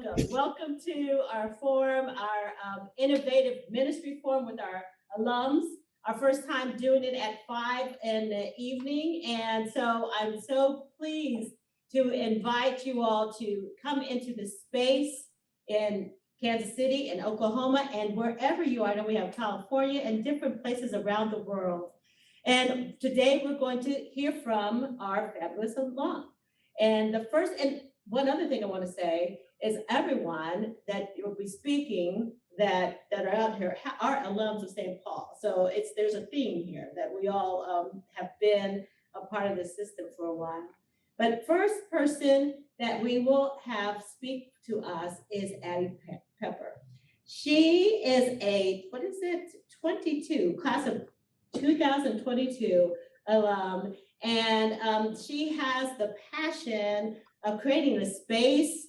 welcome. Welcome to our forum, our innovative ministry forum with our alums. Our first time doing it at 5 in the evening. And so I'm so pleased to invite you all to come into the space in Kansas City and Oklahoma and wherever you are. I know we have California and different places around the world. And today we're going to hear from our fabulous alum. And one other thing I want to say is everyone that will be speaking that are out here are alums of St. Paul. So there's a theme here that we all have been a part of the system for a while. But first person that we will have speak to us is Addie Pepper. She is a, 22, class of 2022 alum. And she has the passion of creating a space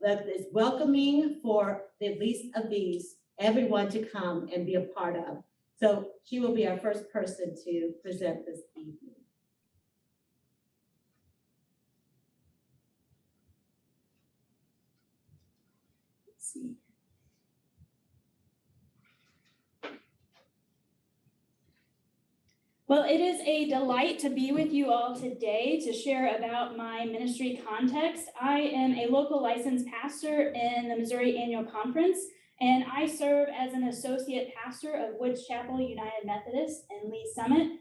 that is welcoming for the least of these, everyone to come and be a part of. So she will be our first person to present this evening. Let's see. Well, it is a delight to be with you all today to share about my ministry context. I am a local licensed pastor in the Missouri Annual Conference, and I serve as an associate pastor of Woods Chapel United Methodist in Lee Summit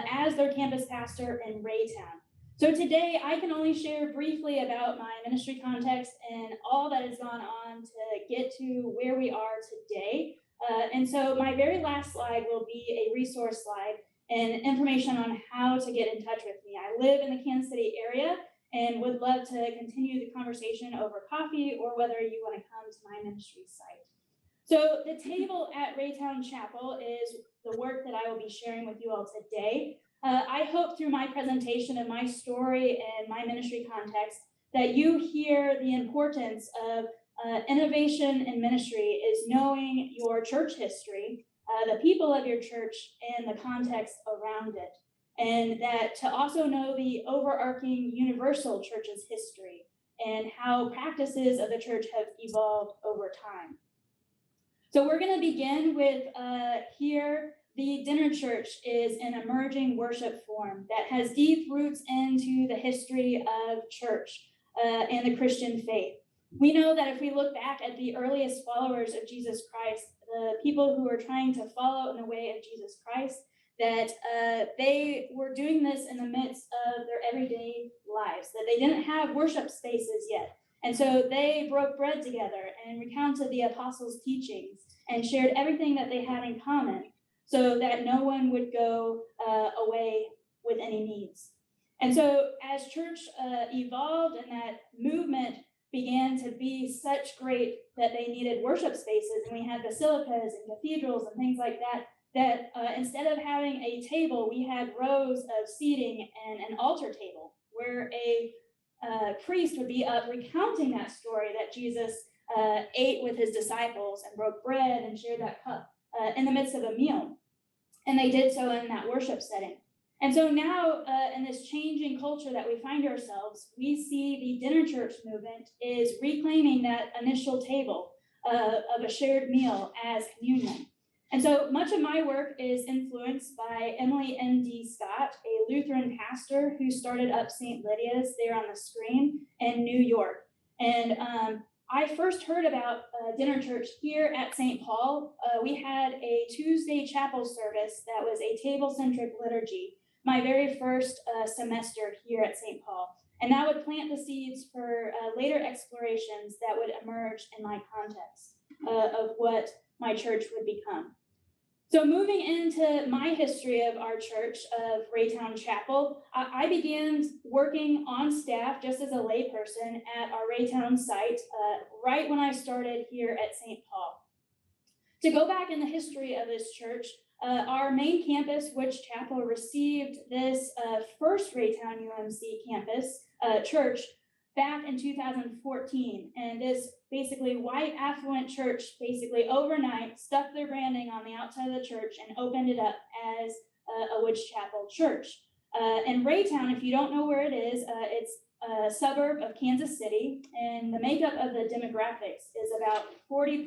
as their campus pastor in Raytown. So today I can only share briefly about my ministry context and all that has gone on to get to where we are today. And so my very last slide will be a resource slide and information on how to get in touch with me. I live in the Kansas City area and would love to continue the conversation over coffee or whether you want to come to my ministry site. So the table at Raytown Chapel is the work that I will be sharing with you all today. I hope through my presentation of my story and my ministry context that you hear the importance of innovation in ministry is knowing your church history, the people of your church, and the context around it. And that to also know the overarching universal church's history and how practices of the church have evolved over time. So we're going to begin with here. The dinner church is an emerging worship form that has deep roots into the history of church and the Christian faith. We know that if we look back at the earliest followers of Jesus Christ, the people who were trying to follow in the way of Jesus Christ, that they were doing this in the midst of their everyday lives, that they didn't have worship spaces yet. And so they broke bread together and recounted the apostles' teachings and shared everything that they had in common so that no one would go away with any needs. And so as church evolved and that movement began to be such great that they needed worship spaces, and we had basilicas and cathedrals and things like that, instead of having a table, we had rows of seating and an altar table where a priest would be up recounting that story that Jesus ate with his disciples and broke bread and shared that cup in the midst of a meal. And they did so in that worship setting. And so now in this changing culture that we find ourselves, we see the dinner church movement is reclaiming that initial table of a shared meal as communion. And so much of my work is influenced by Emily M.D. Scott, a Lutheran pastor who started up St. Lydia's there on the screen in New York. And I first heard about dinner church here at St. Paul. We had a Tuesday chapel service that was a table-centric liturgy, my very first semester here at St. Paul. And that would plant the seeds for later explorations that would emerge in my context of what my church would become. So moving into my history of our church, of Raytown Chapel, I began working on staff just as a layperson at our Raytown site right when I started here at St. Paul. To go back in the history of this church, our main campus, Woods Chapel, received this first Raytown UMC campus church back in 2014. And this basically white affluent church basically overnight stuck their branding on the outside of the church and opened it up as a Woods Chapel church. And Raytown, if you don't know where it is, it's suburb of Kansas City, and the makeup of the demographics is about 40+%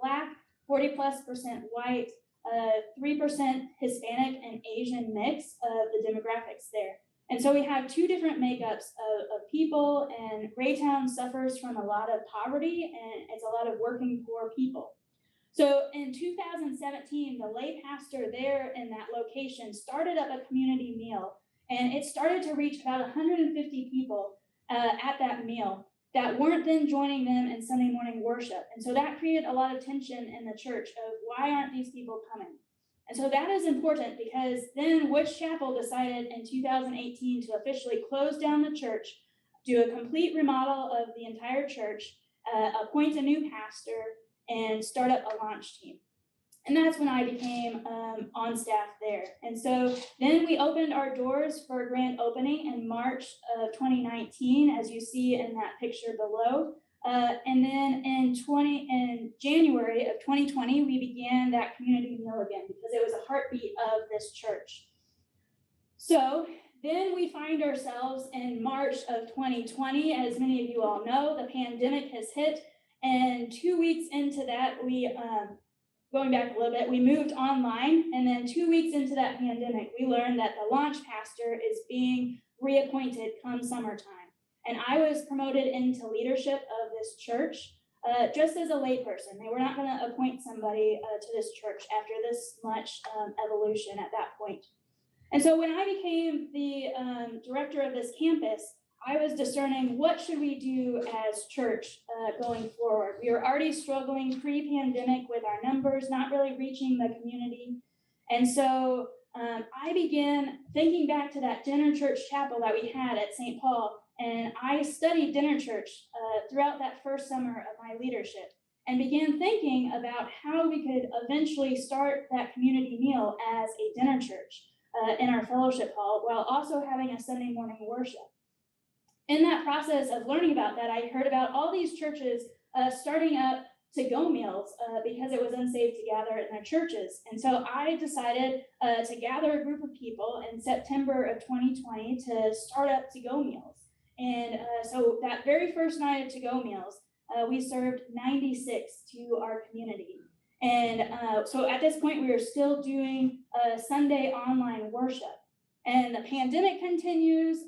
Black, 40+% white, 3% Hispanic and Asian mix of the demographics there. And so we have two different makeups of people, and Raytown suffers from a lot of poverty, and it's a lot of working poor people. So in 2017, the lay pastor there in that location started up a community meal, and it started to reach about 150 people at that meal that weren't then joining them in Sunday morning worship. And so that created a lot of tension in the church of why aren't these people coming? And so that is important, because then Woods Chapel decided in 2018 to officially close down the church, do a complete remodel of the entire church, appoint a new pastor, and start up a launch team. And that's when I became on staff there. And so then we opened our doors for a grand opening in March of 2019, as you see in that picture below. And then in January of 2020, we began that community meal again, because it was a heartbeat of this church. So then we find ourselves in March of 2020. As many of you all know, the pandemic has hit. And 2 weeks into that, going back a little bit, we moved online. And then 2 weeks into that pandemic, we learned that the launch pastor is being reappointed come summertime. And I was promoted into leadership of this church just as a layperson. They were not going to appoint somebody to this church after this much evolution at that point. And so when I became the director of this campus, I was discerning what should we do as church going forward. We were already struggling pre-pandemic with our numbers, not really reaching the community. And so I began thinking back to that dinner church chapel that we had at St. Paul. And I studied dinner church throughout that first summer of my leadership, and began thinking about how we could eventually start that community meal as a dinner church in our fellowship hall, while also having a Sunday morning worship. In that process of learning about that, I heard about all these churches starting up to-go meals because it was unsafe to gather in their churches. And so I decided to gather a group of people in September of 2020 to start up to-go meals. And so that very first night of to-go meals, we served 96 to our community. And so at this point, we were still doing Sunday online worship. And the pandemic continues,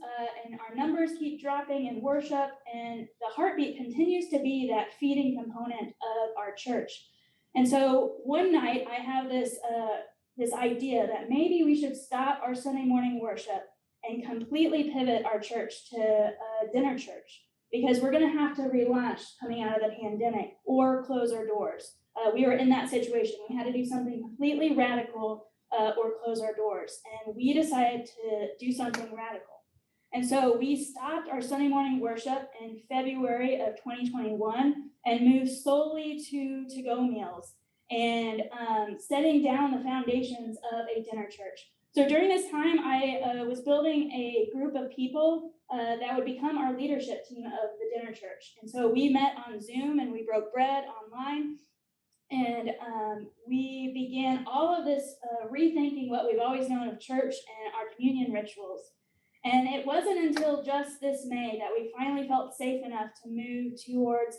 and our numbers keep dropping in worship, and the heartbeat continues to be that feeding component of our church. And so one night, I have this idea that maybe we should stop our Sunday morning worship and completely pivot our church to dinner church, because we're going to have to relaunch coming out of the pandemic or close our doors. We were in that situation. We had to do something completely radical or close our doors. And we decided to do something radical. And so we stopped our Sunday morning worship in February of 2021 and moved solely to go meals and setting down the foundations of a dinner church. So during this time, I was building a group of people that would become our leadership team of the dinner church. And so we met on Zoom and we broke bread online. And we began all of this rethinking what we've always known of church and our communion rituals. And it wasn't until just this May that we finally felt safe enough to move towards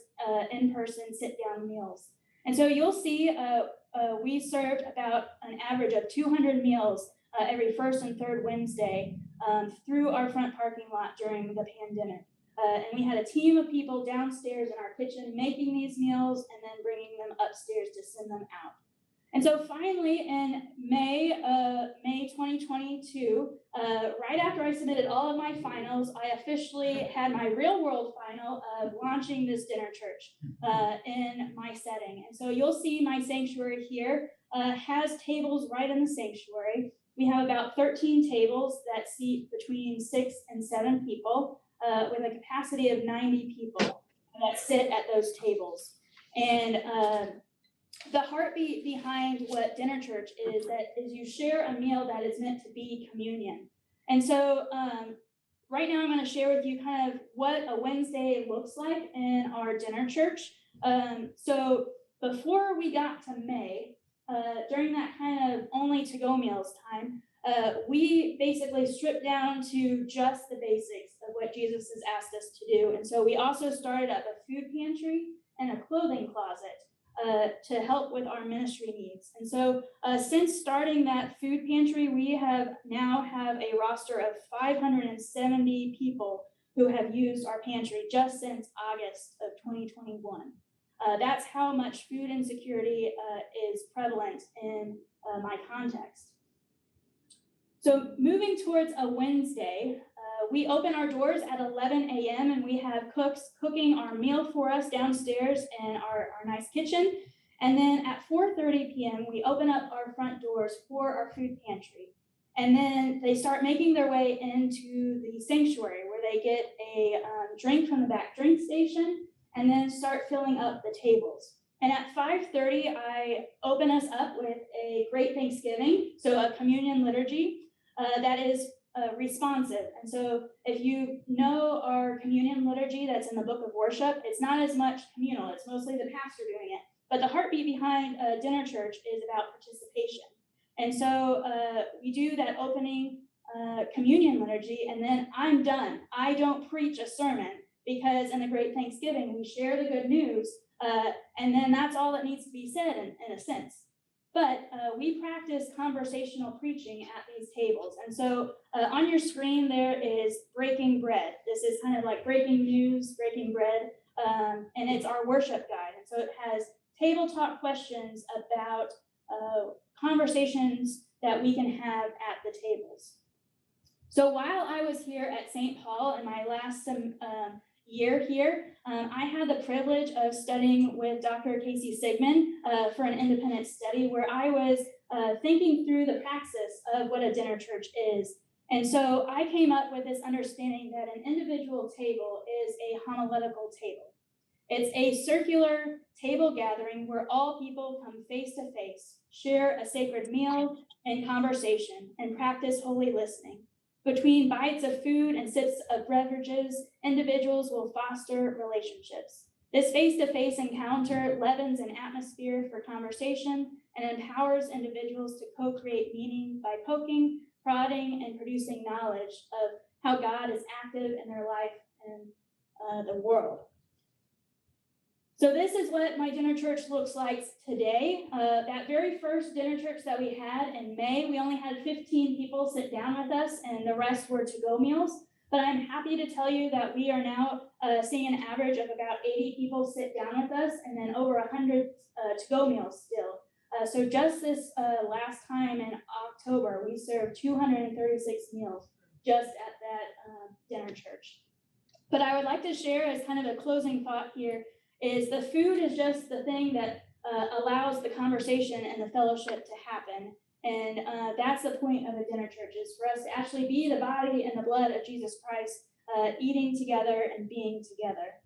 in-person sit-down meals. And so you'll see we served about an average of 200 meals every first and third Wednesday through our front parking lot during the pandemic. And we had a team of people downstairs in our kitchen making these meals and then bringing them upstairs to send them out. And so finally in May 2022, right after I submitted all of my finals, I officially had my real world final of launching this dinner church in my setting. And so you'll see my sanctuary here has tables right in the sanctuary. We have about 13 tables that seat between 6 and 7 people. With a capacity of 90 people that sit at those tables. And the heartbeat behind what dinner church is you share a meal that is meant to be communion. And so right now I'm going to share with you kind of what a Wednesday looks like in our dinner church. So before we got to May, during that kind of only to-go meals time, we basically stripped down to just the basics of what Jesus has asked us to do. And so we also started up a food pantry and a clothing closet to help with our ministry needs. And so since starting that food pantry, we now have a roster of 570 people who have used our pantry just since August of 2021. That's how much food insecurity is prevalent in my context. So moving towards a Wednesday, we open our doors at 11 a.m. and we have cooks cooking our meal for us downstairs in our nice kitchen. And then at 4:30 p.m., we open up our front doors for our food pantry. And then they start making their way into the sanctuary where they get a drink from the back drink station and then start filling up the tables. And at 5:30, I open us up with a Great Thanksgiving, so a communion liturgy that is responsive. And so if you know our communion liturgy that's in the book of worship, it's not as much communal, it's mostly the pastor doing it. But the heartbeat behind dinner church is about participation. And so we do that opening communion liturgy, and then I'm done. I don't preach a sermon because in the Great Thanksgiving, we share the good news, and then that's all that needs to be said in a sense. But we practice conversational preaching at these tables. And so on your screen, there is breaking bread. This is kind of like breaking news, breaking bread, and it's our worship guide. And so it has table talk questions about conversations that we can have at the tables. So while I was here at St. Paul in my last year here, I had the privilege of studying with Dr. Casey Sigmund for an independent study where I was thinking through the praxis of what a dinner church is. And so I came up with this understanding that an individual table is a homiletical table. It's a circular table gathering where all people come face to face, share a sacred meal and conversation, and practice holy listening. Between bites of food and sips of beverages, individuals will foster relationships. This face-to-face encounter leavens an atmosphere for conversation and empowers individuals to co-create meaning by poking, prodding, and producing knowledge of how God is active in their life and the world. So this is what my dinner church looks like today. That very first dinner church that we had in May, we only had 15 people sit down with us and the rest were to-go meals. But I'm happy to tell you that we are now seeing an average of about 80 people sit down with us and then over 100 to-go meals still. So just this last time in October, we served 236 meals just at that dinner church. But I would like to share as kind of a closing thought here is the food is just the thing that allows the conversation and the fellowship to happen. And that's the point of a dinner church, is for us to actually be the body and the blood of Jesus Christ, eating together and being together.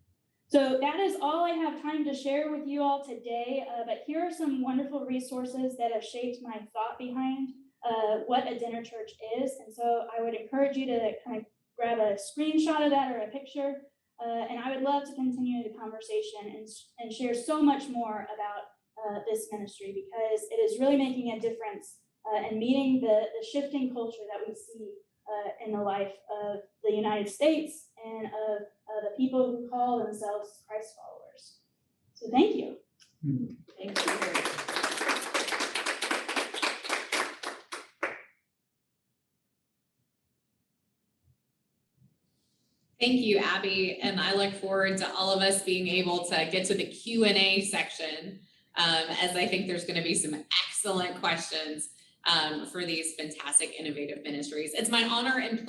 So that is all I have time to share with you all today, but here are some wonderful resources that have shaped my thought behind what a dinner church is. And so I would encourage you to kind of grab a screenshot of that or a picture. And I would love to continue the conversation and share so much more about this ministry, because it is really making a difference and meeting the shifting culture that we see in the life of the United States and of the people who call themselves Christ followers. So thank you. Thank you. Thank you, Abby, and I look forward to all of us being able to get to the Q&A section, as I think there's going to be some excellent questions for these fantastic, innovative ministries. It's my honor and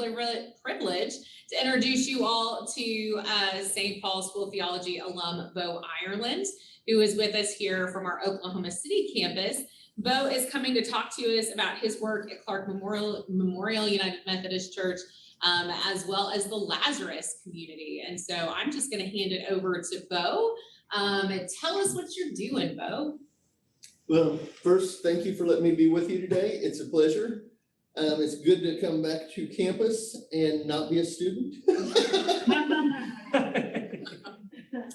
privilege to introduce you all to St. Paul School of Theology alum Bo Ireland, who is with us here from our Oklahoma City campus. Bo is coming to talk to us about his work at Clark Memorial United Methodist Church, as well as the Lazarus community. And so I'm just going to hand it over to Bo. And tell us what you're doing, Bo. Well, first, thank you for letting me be with you today. It's a pleasure. It's good to come back to campus and not be a student.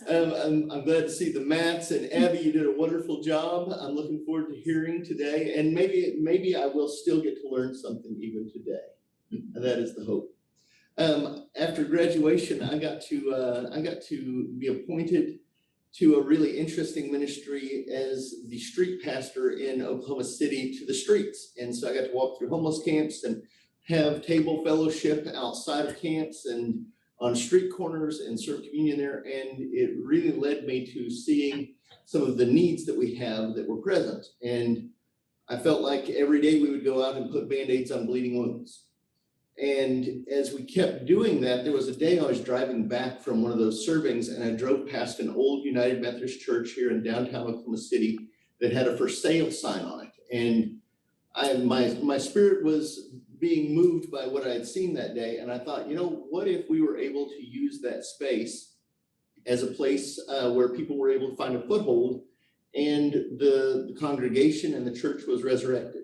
I'm glad to see the Matts, and Abby, you did a wonderful job. I'm looking forward to hearing today, and maybe I will still get to learn something even today. And that is the hope. After graduation, I got to be appointed to a really interesting ministry as the street pastor in Oklahoma City to the streets. And so I got to walk through homeless camps and have table fellowship outside of camps and on street corners and serve communion there. And it really led me to seeing some of the needs that we have that were present. And I felt like every day we would go out and put Band-Aids on bleeding wounds. And as we kept doing that, there was a day I was driving back from one of those servings, and I drove past an old United Methodist church here in downtown Oklahoma City that had a for sale sign on it. And my spirit was being moved by what I had seen that day. And I thought, what if we were able to use that space as a place where people were able to find a foothold, and the congregation and the church was resurrected.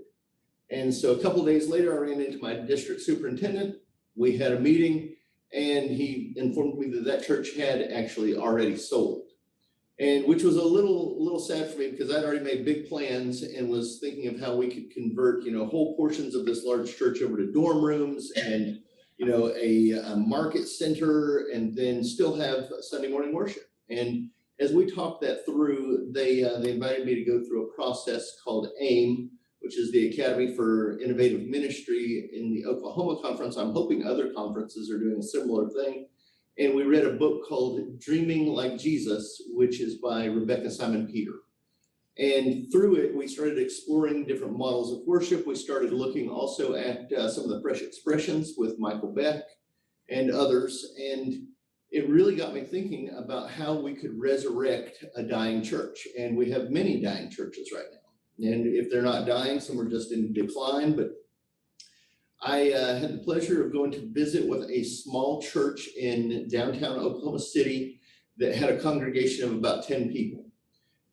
And so a couple of days later, I ran into my district superintendent. We had a meeting, and he informed me that church had actually already sold, and which was a little sad for me, because I'd already made big plans and was thinking of how we could convert, whole portions of this large church over to dorm rooms and, a market center, and then still have Sunday morning worship. And as we talked that through, they invited me to go through a process called AIM, which is the Academy for Innovative Ministry in the Oklahoma Conference. I'm hoping other conferences are doing a similar thing. And we read a book called Dreaming Like Jesus, which is by Rebecca Simon Peter. And through it, we started exploring different models of worship. We started looking also at some of the fresh expressions with Michael Beck and others. And it really got me thinking about how we could resurrect a dying church. And we have many dying churches right now. And if they're not dying, some are just in decline. But I had the pleasure of going to visit with a small church in downtown Oklahoma City that had a congregation of about 10 people.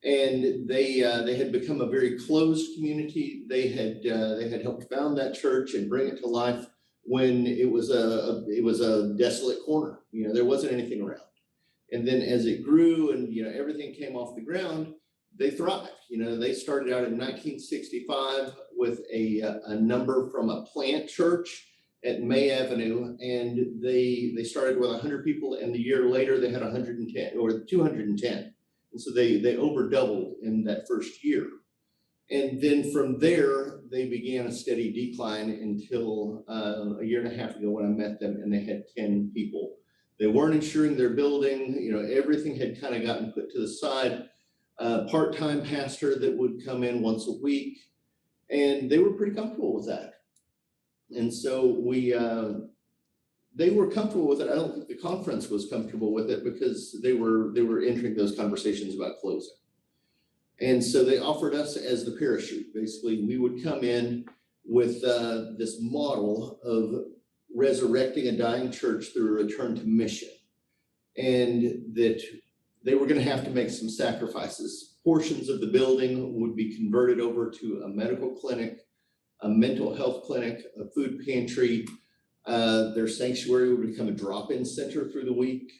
And they had become a very closed community. They had helped found that church and bring it to life when it was a desolate corner. There wasn't anything around. And then as it grew and everything came off the ground, they thrived. They started out in 1965 with a number from a plant church at May Avenue, and they started with 100 people, and the year later they had 110 or 210. And so they over doubled in that first year. And then from there, they began a steady decline until a year and a half ago when I met them, and they had 10 people. They weren't insuring their building. Everything had kind of gotten put to the side. Part-time pastor that would come in once a week, and they were pretty comfortable with that. And so they were comfortable with it. I don't think the conference was comfortable with it, because they were entering those conversations about closing. And so they offered us as the parachute. Basically, we would come in with this model of resurrecting a dying church through a return to mission, and that they were going to have to make some sacrifices. Portions of the building would be converted over to a medical clinic, a mental health clinic, a food pantry. Their sanctuary would become a drop-in center through the week.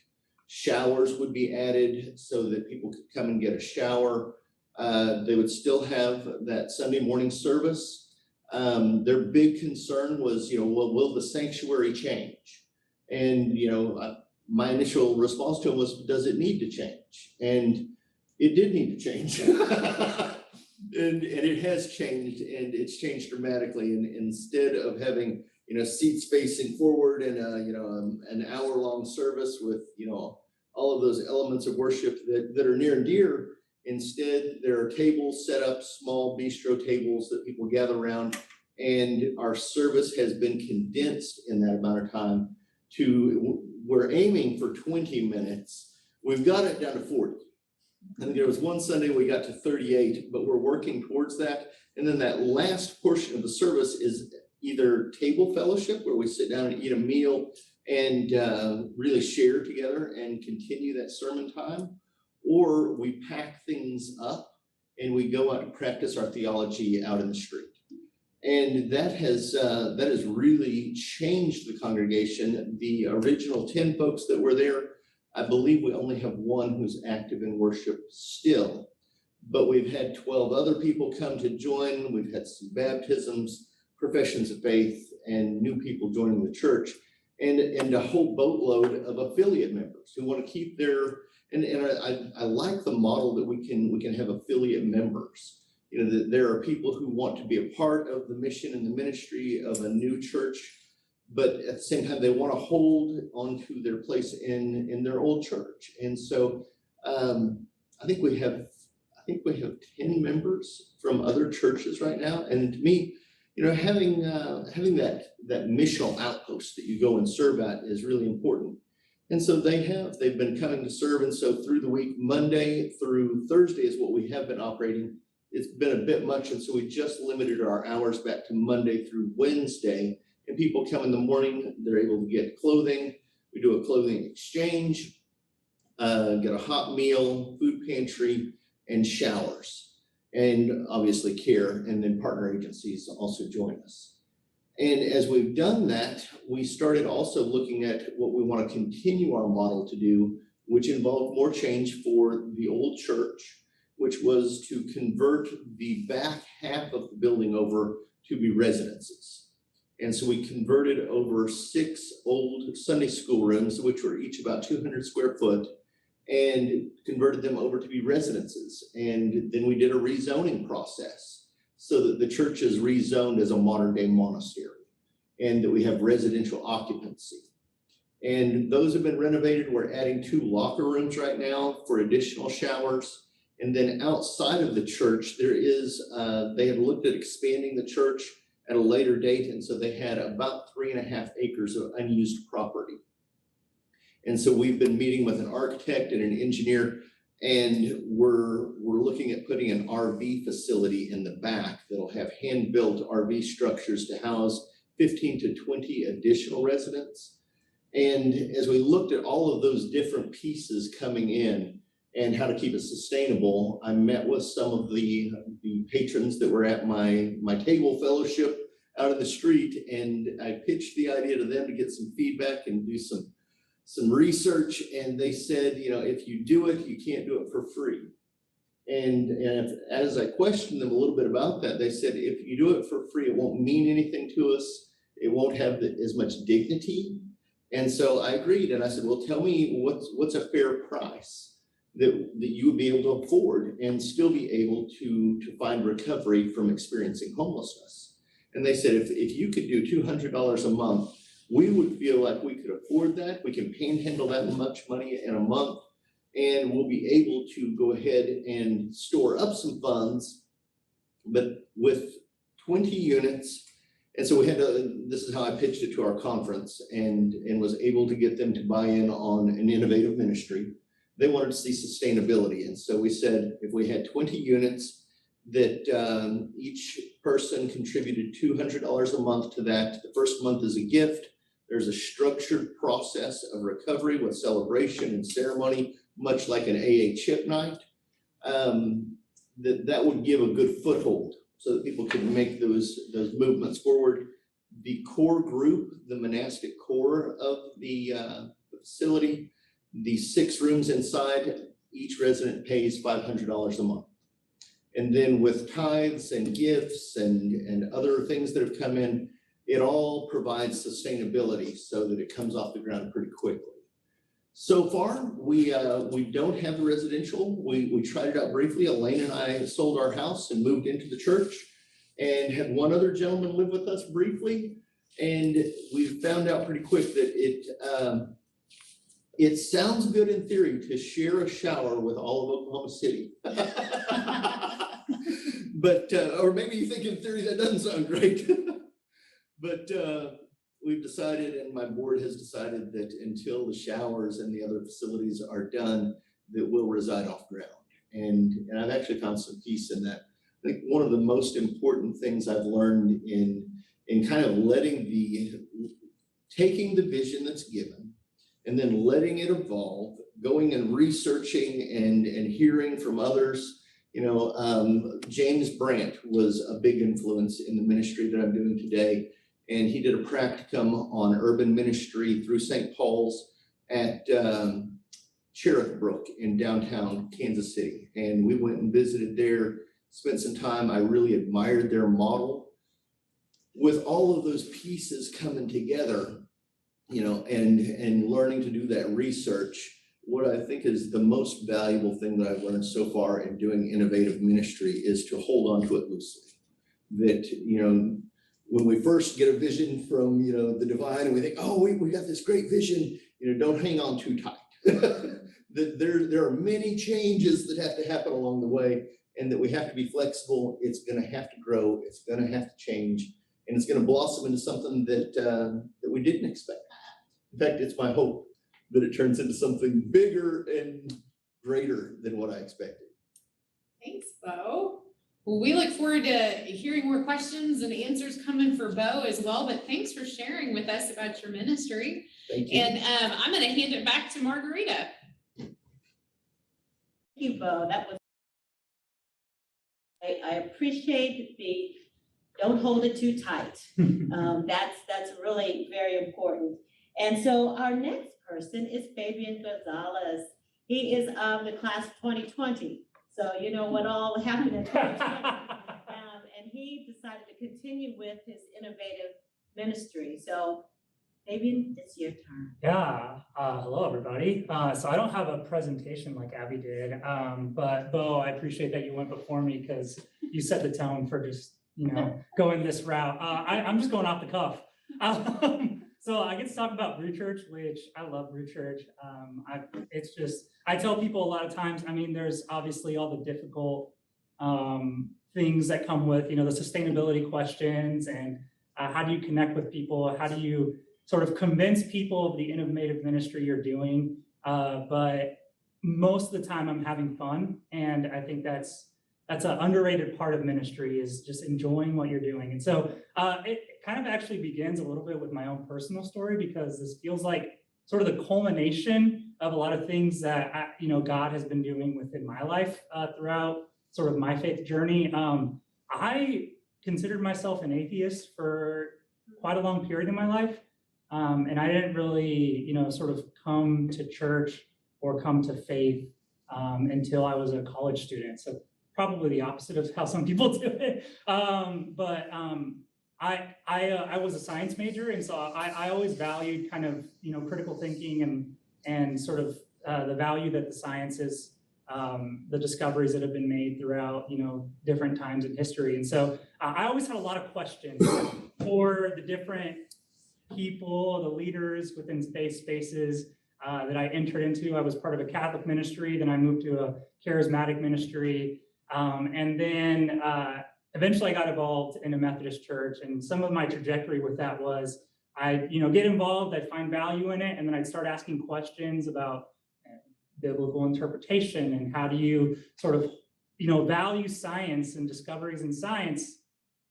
Showers would be added so that people could come and get a shower. They would still have that Sunday morning service. Their big concern was, will the sanctuary change? And, my initial response to him was, does it need to change? And it did need to change. and it has changed, and it's changed dramatically. And instead of having, seats facing forward and, an hour-long service with, all of those elements of worship that are near and dear, instead, there are tables set up, small bistro tables that people gather around. And our service has been condensed in that amount of time we're aiming for 20 minutes. We've got it down to 40. I think there was one Sunday we got to 38, but we're working towards that. And then that last portion of the service is either table fellowship, where we sit down and eat a meal and really share together and continue that sermon time, or we pack things up and we go out and practice our theology out in the street. And that has really changed the congregation. The original 10 folks that were there I believe we only have one who's active in worship still, but we've had 12 other people come to join. We've had some baptisms, professions of faith, and new people joining the church, and a whole boatload of affiliate members who want to keep their, and I like the model that we can have affiliate members. You know, that there are people who want to be a part of the mission and the ministry of a new church, but at the same time, they want to hold onto their place in their old church. And so I think we have 10 members from other churches right now. And to me, you know, having that missional outpost that you go and serve at is really important. And so they've been coming to serve. And so through the week, Monday through Thursday is what we have been operating. It's been a bit much. And so we just limited our hours back to Monday through Wednesday. And people come in the morning, they're able to get clothing. We do a clothing exchange, get a hot meal, food pantry, and showers, and obviously care. And then partner agencies also join us. And as we've done that, we started also looking at what we want to continue our model to do, which involved more change for the old church, which was to convert the back half of the building over to be residences. And so we converted over 6 old Sunday school rooms, which were each about 200 square foot, and converted them over to be residences. And then we did a rezoning process so that the church is rezoned as a modern day monastery and that we have residential occupancy. And those have been renovated. We're adding 2 locker rooms right now for additional showers. And then outside of the church, there is, they had looked at expanding the church at a later date. And so they had about 3.5 acres of unused property. And so we've been meeting with an architect and an engineer, and we're looking at putting an RV facility in the back that'll have hand-built RV structures to house 15 to 20 additional residents. And as we looked at all of those different pieces coming in and how to keep it sustainable, I met with some of the patrons that were at my table fellowship out in the street, and I pitched the idea to them to get some feedback and do some research. And they said, you know, if you do it, you can't do it for free. And as I questioned them a little bit about that, they said, if you do it for free, it won't mean anything to us. It won't have as much dignity. And so I agreed. And I said, well, tell me what's a fair price that you would be able to afford and still be able to find recovery from experiencing homelessness. And they said, if you could do $200 a month, we would feel like we could afford that. We can panhandle that much money in a month, and we'll be able to go ahead and store up some funds, but with 20 units. And so we had to, this is how I pitched it to our conference, and was able to get them to buy in on an innovative ministry. They wanted to see sustainability. And so we said, if we had 20 units, that each person contributed $200 a month to that. The first month is a gift. There's a structured process of recovery with celebration and ceremony, much like an AA chip night. That would give a good foothold so that people can make those movements forward. The core group, the monastic core of the facility, the 6 rooms inside, each resident pays $500 a month. And then with tithes and gifts and other things that have come in, it all provides sustainability so that it comes off the ground pretty quickly. So far, we don't have the residential. We tried it out briefly. Elaine and I sold our house and moved into the church, and had one other gentleman live with us briefly. And we found out pretty quick that it sounds good in theory to share a shower with all of Oklahoma City. But, or maybe you think in theory that doesn't sound great. But we've decided, and my board has decided, that until the showers and the other facilities are done, that we'll reside off ground. And I've actually found some peace in that. I think one of the most important things I've learned in kind of taking the vision that's given and then letting it evolve, going and researching and hearing from others. You know, James Brandt was a big influence in the ministry that I'm doing today. And he did a practicum on urban ministry through St. Paul's at Sheriff Brook in downtown Kansas City. And we went and visited there, spent some time. I really admired their model. With all of those pieces coming together, and learning to do that research, what I think is the most valuable thing that I've learned so far in doing innovative ministry is to hold on to it loosely. That, when we first get a vision from, the divine and we think, oh, we got this great vision, don't hang on too tight. That there are many changes that have to happen along the way, and that we have to be flexible. It's going to have to grow. It's going to have to change, and it's going to blossom into something that we didn't expect. In fact, it's my hope that it turns into something bigger and greater than what I expected. Thanks, Bo. Well, we look forward to hearing more questions and answers coming for Bo as well, but thanks for sharing with us about your ministry. Thank you. And I'm going to hand it back to Margarita. Thank you, Bo. That was, I appreciate the, don't hold it too tight. That's really very important. And so our next person is Fabian Gonzalez. He is of the class of 2020. So you know what all happened in 2020. And he decided to continue with his innovative ministry. So Fabian, it's your turn. Yeah, hello everybody. So I don't have a presentation like Abby did, but Bo, I appreciate that you went before me because you set the tone for just, going this route. I'm just going off the cuff. So I get to talk about Brew Church, which I love Brew Church. I tell people a lot of times, there's obviously all the difficult things that come with, the sustainability questions and how do you connect with people? How do you sort of convince people of the innovative ministry you're doing? But most of the time I'm having fun. And I think that's an underrated part of ministry, is just enjoying what you're doing. And so it kind of actually begins a little bit with my own personal story, because this feels like sort of the culmination of a lot of things that God has been doing within my life throughout sort of my faith journey. I considered myself an atheist for quite a long period in my life. And I didn't really, sort of come to church or come to faith until I was a college student. So probably the opposite of how some people do it. I was a science major, and so I always valued kind of, critical thinking and sort of the value that the sciences, the discoveries that have been made throughout, different times in history. And so I always had a lot of questions for the different people, the leaders within spaces that I entered into. I was part of a Catholic ministry, then I moved to a charismatic ministry, and then eventually I got involved in a Methodist church. And some of my trajectory with that was I'd get involved, I'd find value in it, and then I'd start asking questions about biblical interpretation and how do you sort of value science and discoveries in science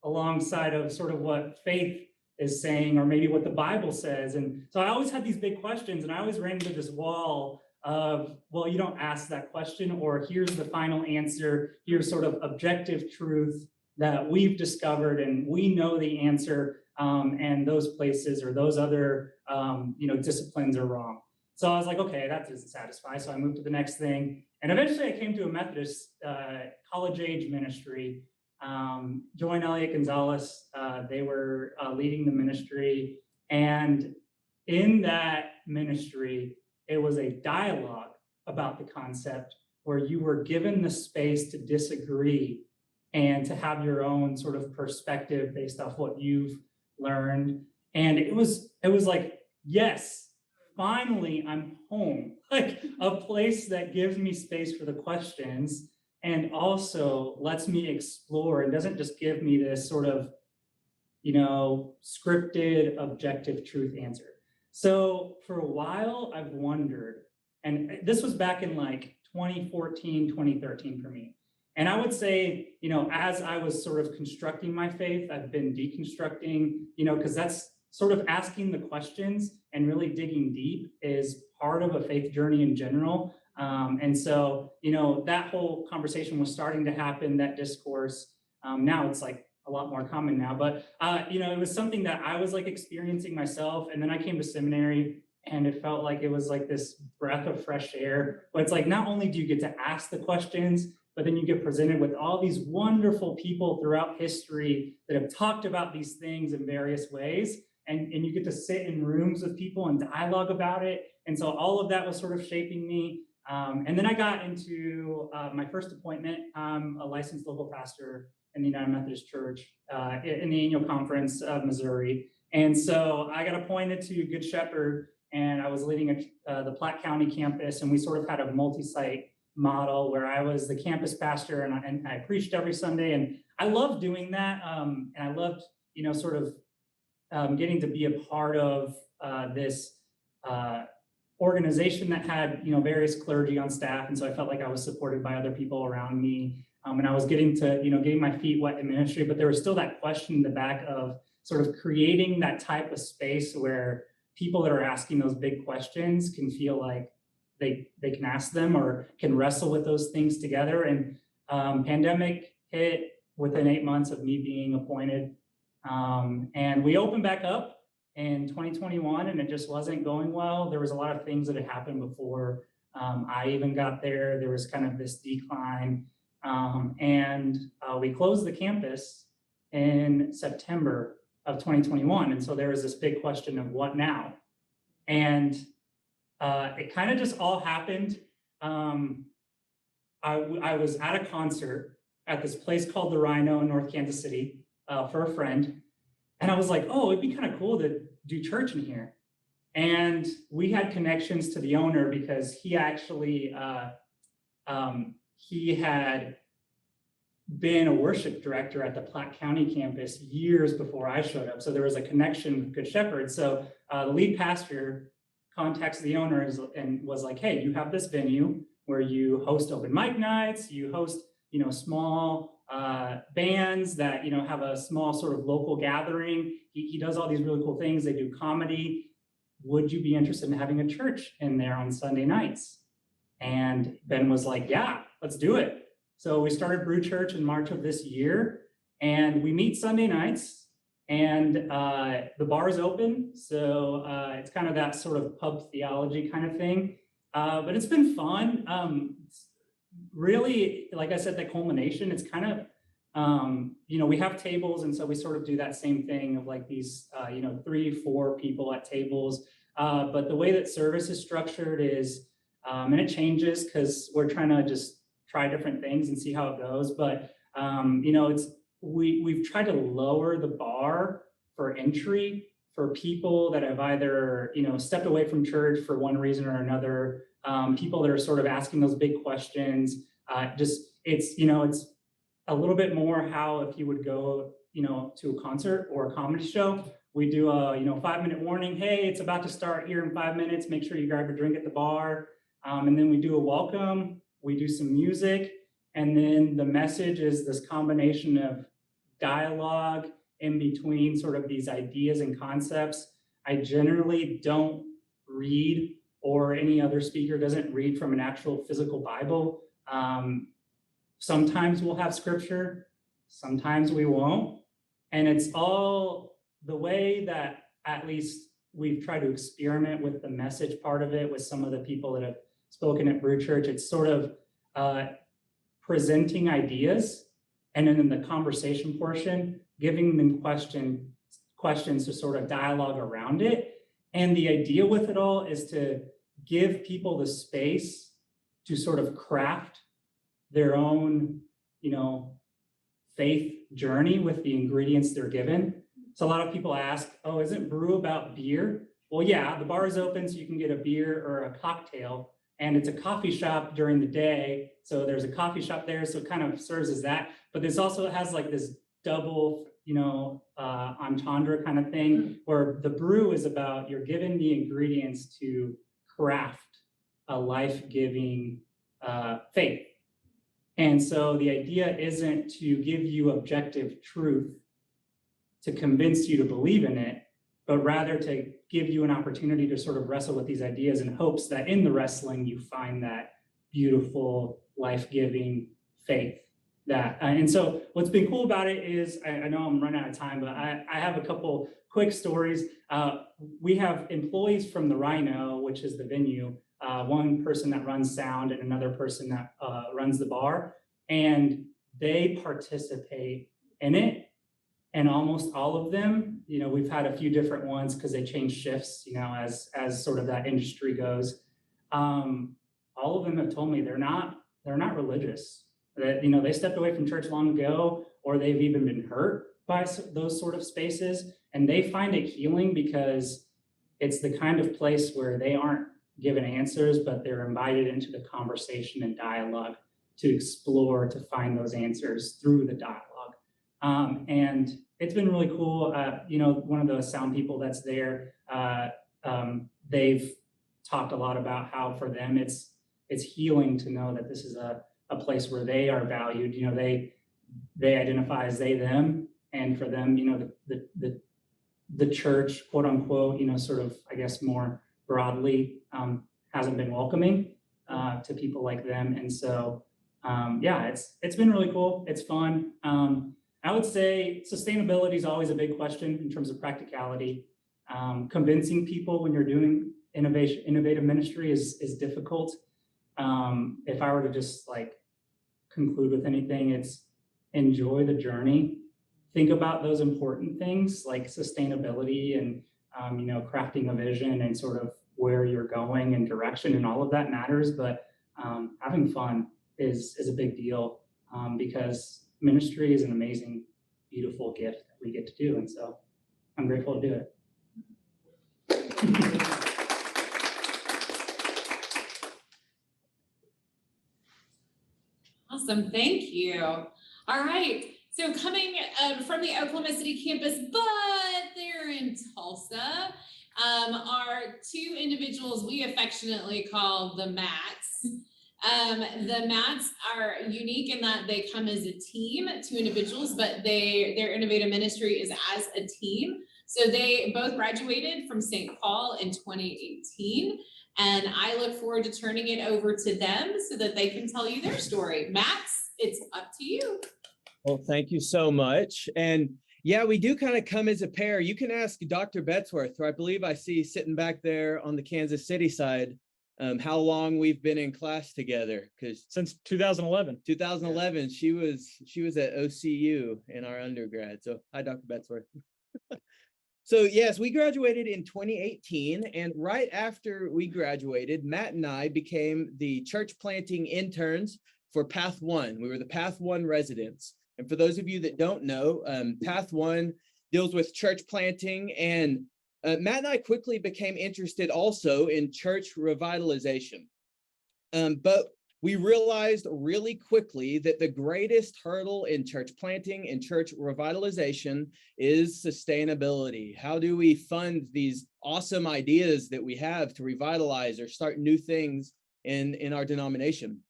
alongside of sort of what faith is saying, or maybe what the Bible says. And so I always had these big questions, and I always ran into this wall of, well, you don't ask that question, or here's the final answer, here's sort of objective truth that we've discovered and we know the answer, and those places or those other disciplines are wrong. So I was like, okay, that doesn't satisfy. So I moved to the next thing, and eventually I came to a Methodist college age ministry. Join Elliot Gonzalez, they were leading the ministry, and in that ministry, it was a dialogue about the concept where you were given the space to disagree and to have your own sort of perspective based off what you've learned. And it was like, yes, finally I'm home, like a place that gives me space for the questions and also lets me explore and doesn't just give me this sort of, scripted, objective truth answer. So for a while I've wondered, and this was back in like 2014, 2013 for me. And I would say, as I was sort of constructing my faith, I've been deconstructing, because that's sort of asking the questions and really digging deep is part of a faith journey in general. And so, that whole conversation was starting to happen, that discourse. Now it's like a lot more common now, but, it was something that I was like experiencing myself. And then I came to seminary And it felt like it was like this breath of fresh air. But it's like, not only do you get to ask the questions, but then you get presented with all these wonderful people throughout history that have talked about these things in various ways. And you get to sit in rooms with people and dialogue about it. And so all of that was sort of shaping me. And then I got into my first appointment. I'm a licensed local pastor in the United Methodist Church in the annual conference of Missouri. And so I got appointed to Good Shepherd, and I was leading the Platte County campus, and we sort of had a multi-site model where I was the campus pastor and I preached every Sunday. And I loved doing that. And I loved, sort of getting to be a part of this organization that had, various clergy on staff. And so I felt like I was supported by other people around me. And I was getting my feet wet in ministry, but there was still that question in the back of sort of creating that type of space where people that are asking those big questions can feel like they can ask them or can wrestle with those things together. And pandemic hit within 8 months of me being appointed. And we opened back up in 2021, and it just wasn't going well. There was a lot of things that had happened before I even got there. There was kind of this decline. And we closed the campus in September of 2021. And so there was this big question of what now? And it kind of just all happened. I was at a concert at this place called the Rhino in North Kansas City for a friend. And I was like, oh, it'd be kind of cool to do church in here. And we had connections to the owner because he actually, he had been a worship director at the Platte County campus years before I showed up. So there was a connection with Good Shepherd. So the lead pastor contacts the owners and was like, hey, you have this venue where you host open mic nights, you host, small bands that, have a small sort of local gathering. He does all these really cool things. They do comedy. Would you be interested in having a church in there on Sunday nights? And Ben was like, yeah, let's do it. So we started Brew Church in March of this year, and we meet Sunday nights, and the bar is open. So it's kind of that sort of pub theology kind of thing. But it's been fun. Really, like I said, the culmination, it's kind of, we have tables. And so we sort of do that same thing of like these, 3-4 people at tables. But the way that service is structured is, and it changes because we're trying to just try different things and see how it goes. But, we've tried to lower the bar for entry for people that have either, stepped away from church for one reason or another. People that are sort of asking those big questions. It's a little bit more how if you would go, to a concert or a comedy show. We do a 5-minute warning. Hey, it's about to start here in 5 minutes. Make sure you grab your drink at the bar. And then we do a welcome. We do some music. And then the message is this combination of dialogue in between sort of these ideas and concepts. I generally don't read, or any other speaker doesn't read from an actual physical Bible. Sometimes we'll have scripture, sometimes we won't. And it's all the way that at least we've tried to experiment with the message part of it with some of the people that have spoken at Brew Church. It's sort of presenting ideas, and then in the conversation portion, giving them questions to sort of dialogue around it. And the idea with it all is to give people the space to sort of craft their own, faith journey with the ingredients they're given. So a lot of people ask, oh, isn't brew about beer? Well, yeah, the bar is open so you can get a beer or a cocktail, and it's a coffee shop during the day. So there's a coffee shop there, so it kind of serves as that. But this also has like this double, entendre kind of thing, where the brew is about you're given the ingredients to craft a life-giving faith. And so the idea isn't to give you objective truth to convince you to believe in it, but rather to give you an opportunity to sort of wrestle with these ideas in hopes that in the wrestling you find that beautiful, life-giving faith. that. And so what's been cool about it is, I know I'm running out of time, but I have a couple quick stories. We have employees from the Rhino, which is the venue, one person that runs sound and another person that runs the bar, and they participate in it. And almost all of them, we've had a few different ones because they change shifts, as sort of that industry goes. All of them have told me they're not religious. That they stepped away from church long ago, or they've even been hurt by those sort of spaces, and they find it healing because it's the kind of place where they aren't given answers, but they're invited into the conversation and dialogue to explore, to find those answers through the dialogue. And it's been really cool. One of the sound people that's there, they've talked a lot about how for them it's healing to know that this is a place where they are valued. They identify as they, them, and for them, the church, quote unquote, sort of, I guess, more broadly, hasn't been welcoming to people like them. And so, it's been really cool. It's fun. I would say sustainability is always a big question in terms of practicality. Convincing people when you're doing innovative ministry is difficult. If I were to just conclude with anything, it's enjoy the journey. Think about those important things like sustainability and crafting a vision and sort of where you're going and direction, and all of that matters. But having fun is a big deal, because ministry is an amazing, beautiful gift that we get to do. And so I'm grateful to do it. Awesome, thank you. All right, so coming from the Oklahoma City campus, but they're in Tulsa, are two individuals we affectionately call the Mats. The Mats are unique in that they come as a team, two individuals, but their innovative ministry is as a team. So they both graduated from St. Paul in 2018. And I look forward to turning it over to them so that they can tell you their story. Max, it's up to you. Well, thank you so much. And yeah, we do kind of come as a pair. You can ask Dr. Betzworth, who I believe I see sitting back there on the Kansas City side, how long we've been in class together. Because Since 2011. 2011, she was at OCU in our undergrad. So hi, Dr. Betzworth. So yes, we graduated in 2018, and right after we graduated, Matt and I became the church planting interns for Path One. We were the Path One residents. And for those of you that don't know, Path One deals with church planting, and Matt and I quickly became interested also in church revitalization. But we realized really quickly that the greatest hurdle in church planting and church revitalization is sustainability. How do we fund these awesome ideas that we have to revitalize or start new things in our denomination?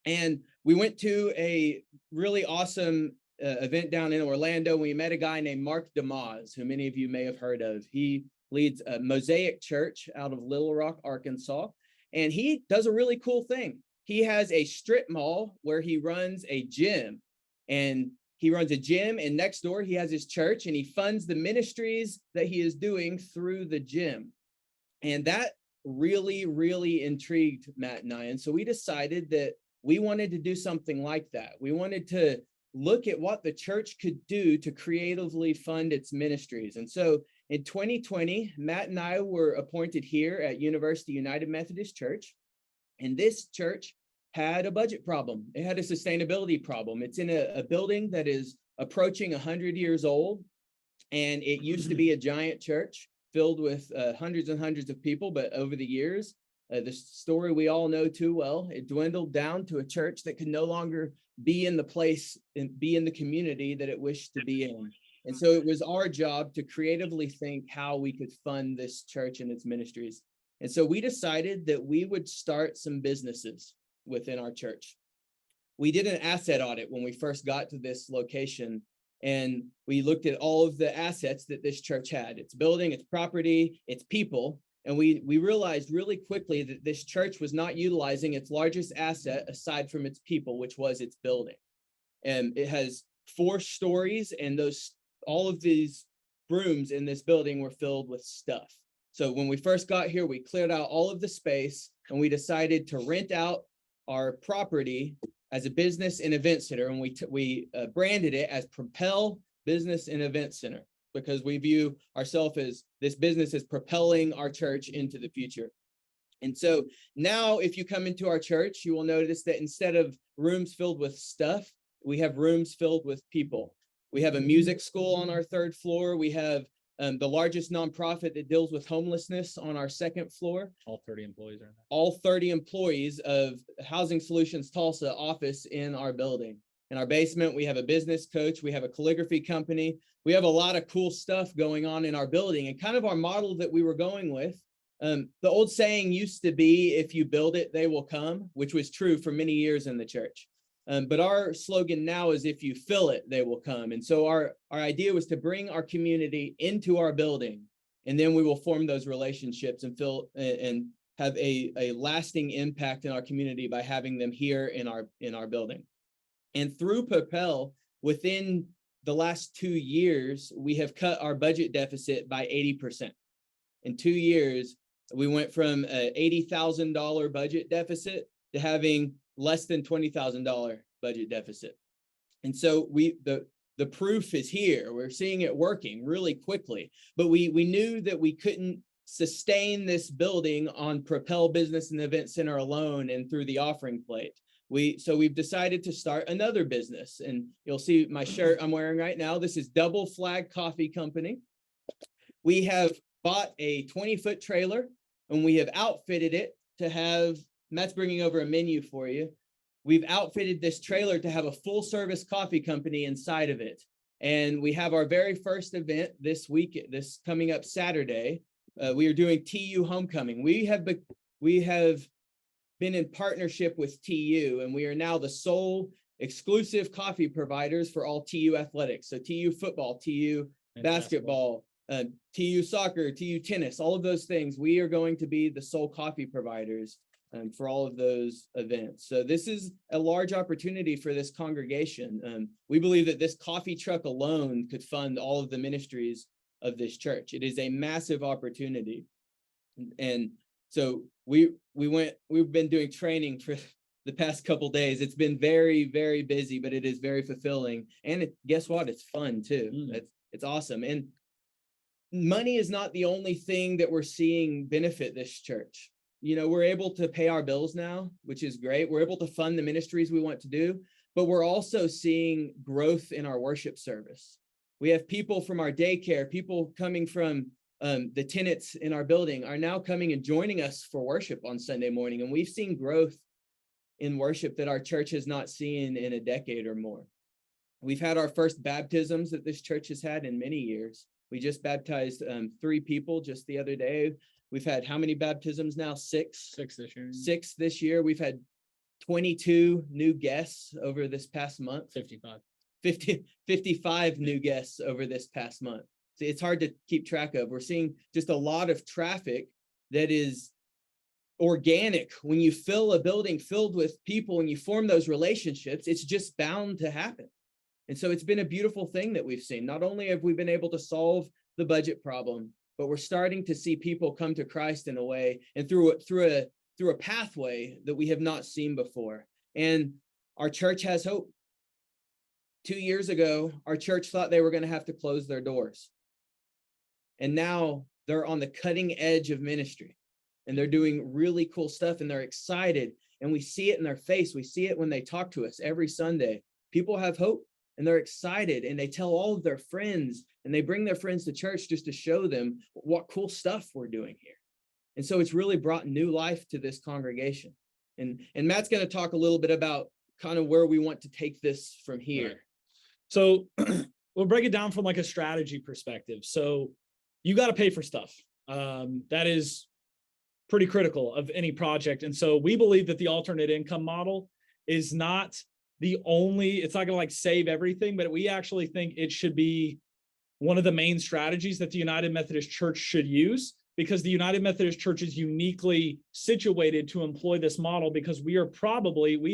And we went to a really awesome event down in Orlando. We met a guy named Mark DeMoss, who many of you may have heard of. He leads a Mosaic Church out of Little Rock, Arkansas, and he does a really cool thing. He has a strip mall where he runs a gym, and next door he has his church, and he funds the ministries that he is doing through the gym. And that really, really intrigued Matt and I. And so we decided that we wanted to do something like that. We wanted to look at what the church could do to creatively fund its ministries. And so in 2020, Matt and I were appointed here at University United Methodist Church. And this church had a budget problem. It had a sustainability problem. It's in a building that is approaching 100 years old. And it used to be a giant church filled with hundreds and hundreds of people. But over the years, the story we all know too well, it dwindled down to a church that could no longer be in the place and be in the community that it wished to be in. And so it was our job to creatively think how we could fund this church and its ministries. And so we decided that we would start some businesses within our church. We did an asset audit when we first got to this location, and we looked at all of the assets that this church had, its building, its property, its people. And we realized really quickly that this church was not utilizing its largest asset aside from its people, which was its building. And it has 4 stories, and all of these rooms in this building were filled with stuff. So when we first got here, we cleared out all of the space, and we decided to rent out our property as a business and event center. And we branded it as Propel Business and Event Center, because we view ourselves as this business is propelling our church into the future. And so now if you come into our church, you will notice that instead of rooms filled with stuff, we have rooms filled with people. We have a music school on our 3rd floor. We have the largest nonprofit that deals with homelessness on our 2nd floor. All 30 employees are in there. All 30 employees of Housing Solutions Tulsa office in our building. In our basement, we have a business coach. We have a calligraphy company. We have a lot of cool stuff going on in our building, and kind of our model that we were going with. The old saying used to be, if you build it, they will come, which was true for many years in the church. But our slogan now is, if you fill it, they will come. And so our idea was to bring our community into our building, and then we will form those relationships and have a lasting impact in our community by having them here in our building. And through Propel, within the last 2 years, we have cut our budget deficit by 80%. In 2 years, we went from an $80,000 budget deficit to having less than $20,000 budget deficit. And so the proof is here. We're seeing it working really quickly, but we knew that we couldn't sustain this building on Propel Business and Event Center alone and through the offering plate. So we've decided to start another business, and you'll see my shirt I'm wearing right now. This is Double Flag Coffee Company. We have bought a 20-foot trailer, and we have outfitted it to have, Matt's bringing over a menu for you. We've outfitted this trailer to have a full service coffee company inside of it. And we have our very first event this coming up Saturday. We are doing TU Homecoming. We have been in partnership with TU, and we are now the sole exclusive coffee providers for all TU athletics. So TU football, TU basketball, TU soccer, TU tennis, all of those things. We are going to be the sole coffee providers for all of those events. So this is a large opportunity for this congregation. We believe that this coffee truck alone could fund all of the ministries of this church. It is a massive opportunity. And so we've been doing training for the past couple days. It's been very, very busy, but it is very fulfilling. And guess what? It's fun too. It's awesome. And money is not the only thing that we're seeing benefit this church. You know, we're able to pay our bills now, which is great. We're able to fund the ministries we want to do, but we're also seeing growth in our worship service. We have people from our daycare, people coming from the tenants in our building are now coming and joining us for worship on Sunday morning. And we've seen growth in worship that our church has not seen in a decade or more. We've had our first baptisms that this church has had in many years. We just baptized 3 people just the other day. We've had how many baptisms now? 6? 6 this year. 6 this year. We've had 22 new guests over this past month. 55 new guests over this past month. So it's hard to keep track of. We're seeing just a lot of traffic that is organic. When you fill a building filled with people and you form those relationships, it's just bound to happen. And so it's been a beautiful thing that we've seen. Not only have we been able to solve the budget problem, but we're starting to see people come to Christ in a way and through a pathway that we have not seen before. And our church has hope. 2 years ago, our church thought they were going to have to close their doors. And now they're on the cutting edge of ministry, and they're doing really cool stuff, and they're excited. And we see it in their face. We see it when they talk to us every Sunday. People have hope, and they're excited, and they tell all of their friends, and they bring their friends to church just to show them what cool stuff we're doing here. And so it's really brought new life to this congregation. And Matt's going to talk a little bit about kind of where we want to take this from here. Right. So we'll break it down from like a strategy perspective. So you got to pay for stuff. That is pretty critical of any project. And so we believe that the alternate income model is not it's not going to like save everything, but we actually think it should be one of the main strategies that the United Methodist Church should use, because the United Methodist Church is uniquely situated to employ this model, because we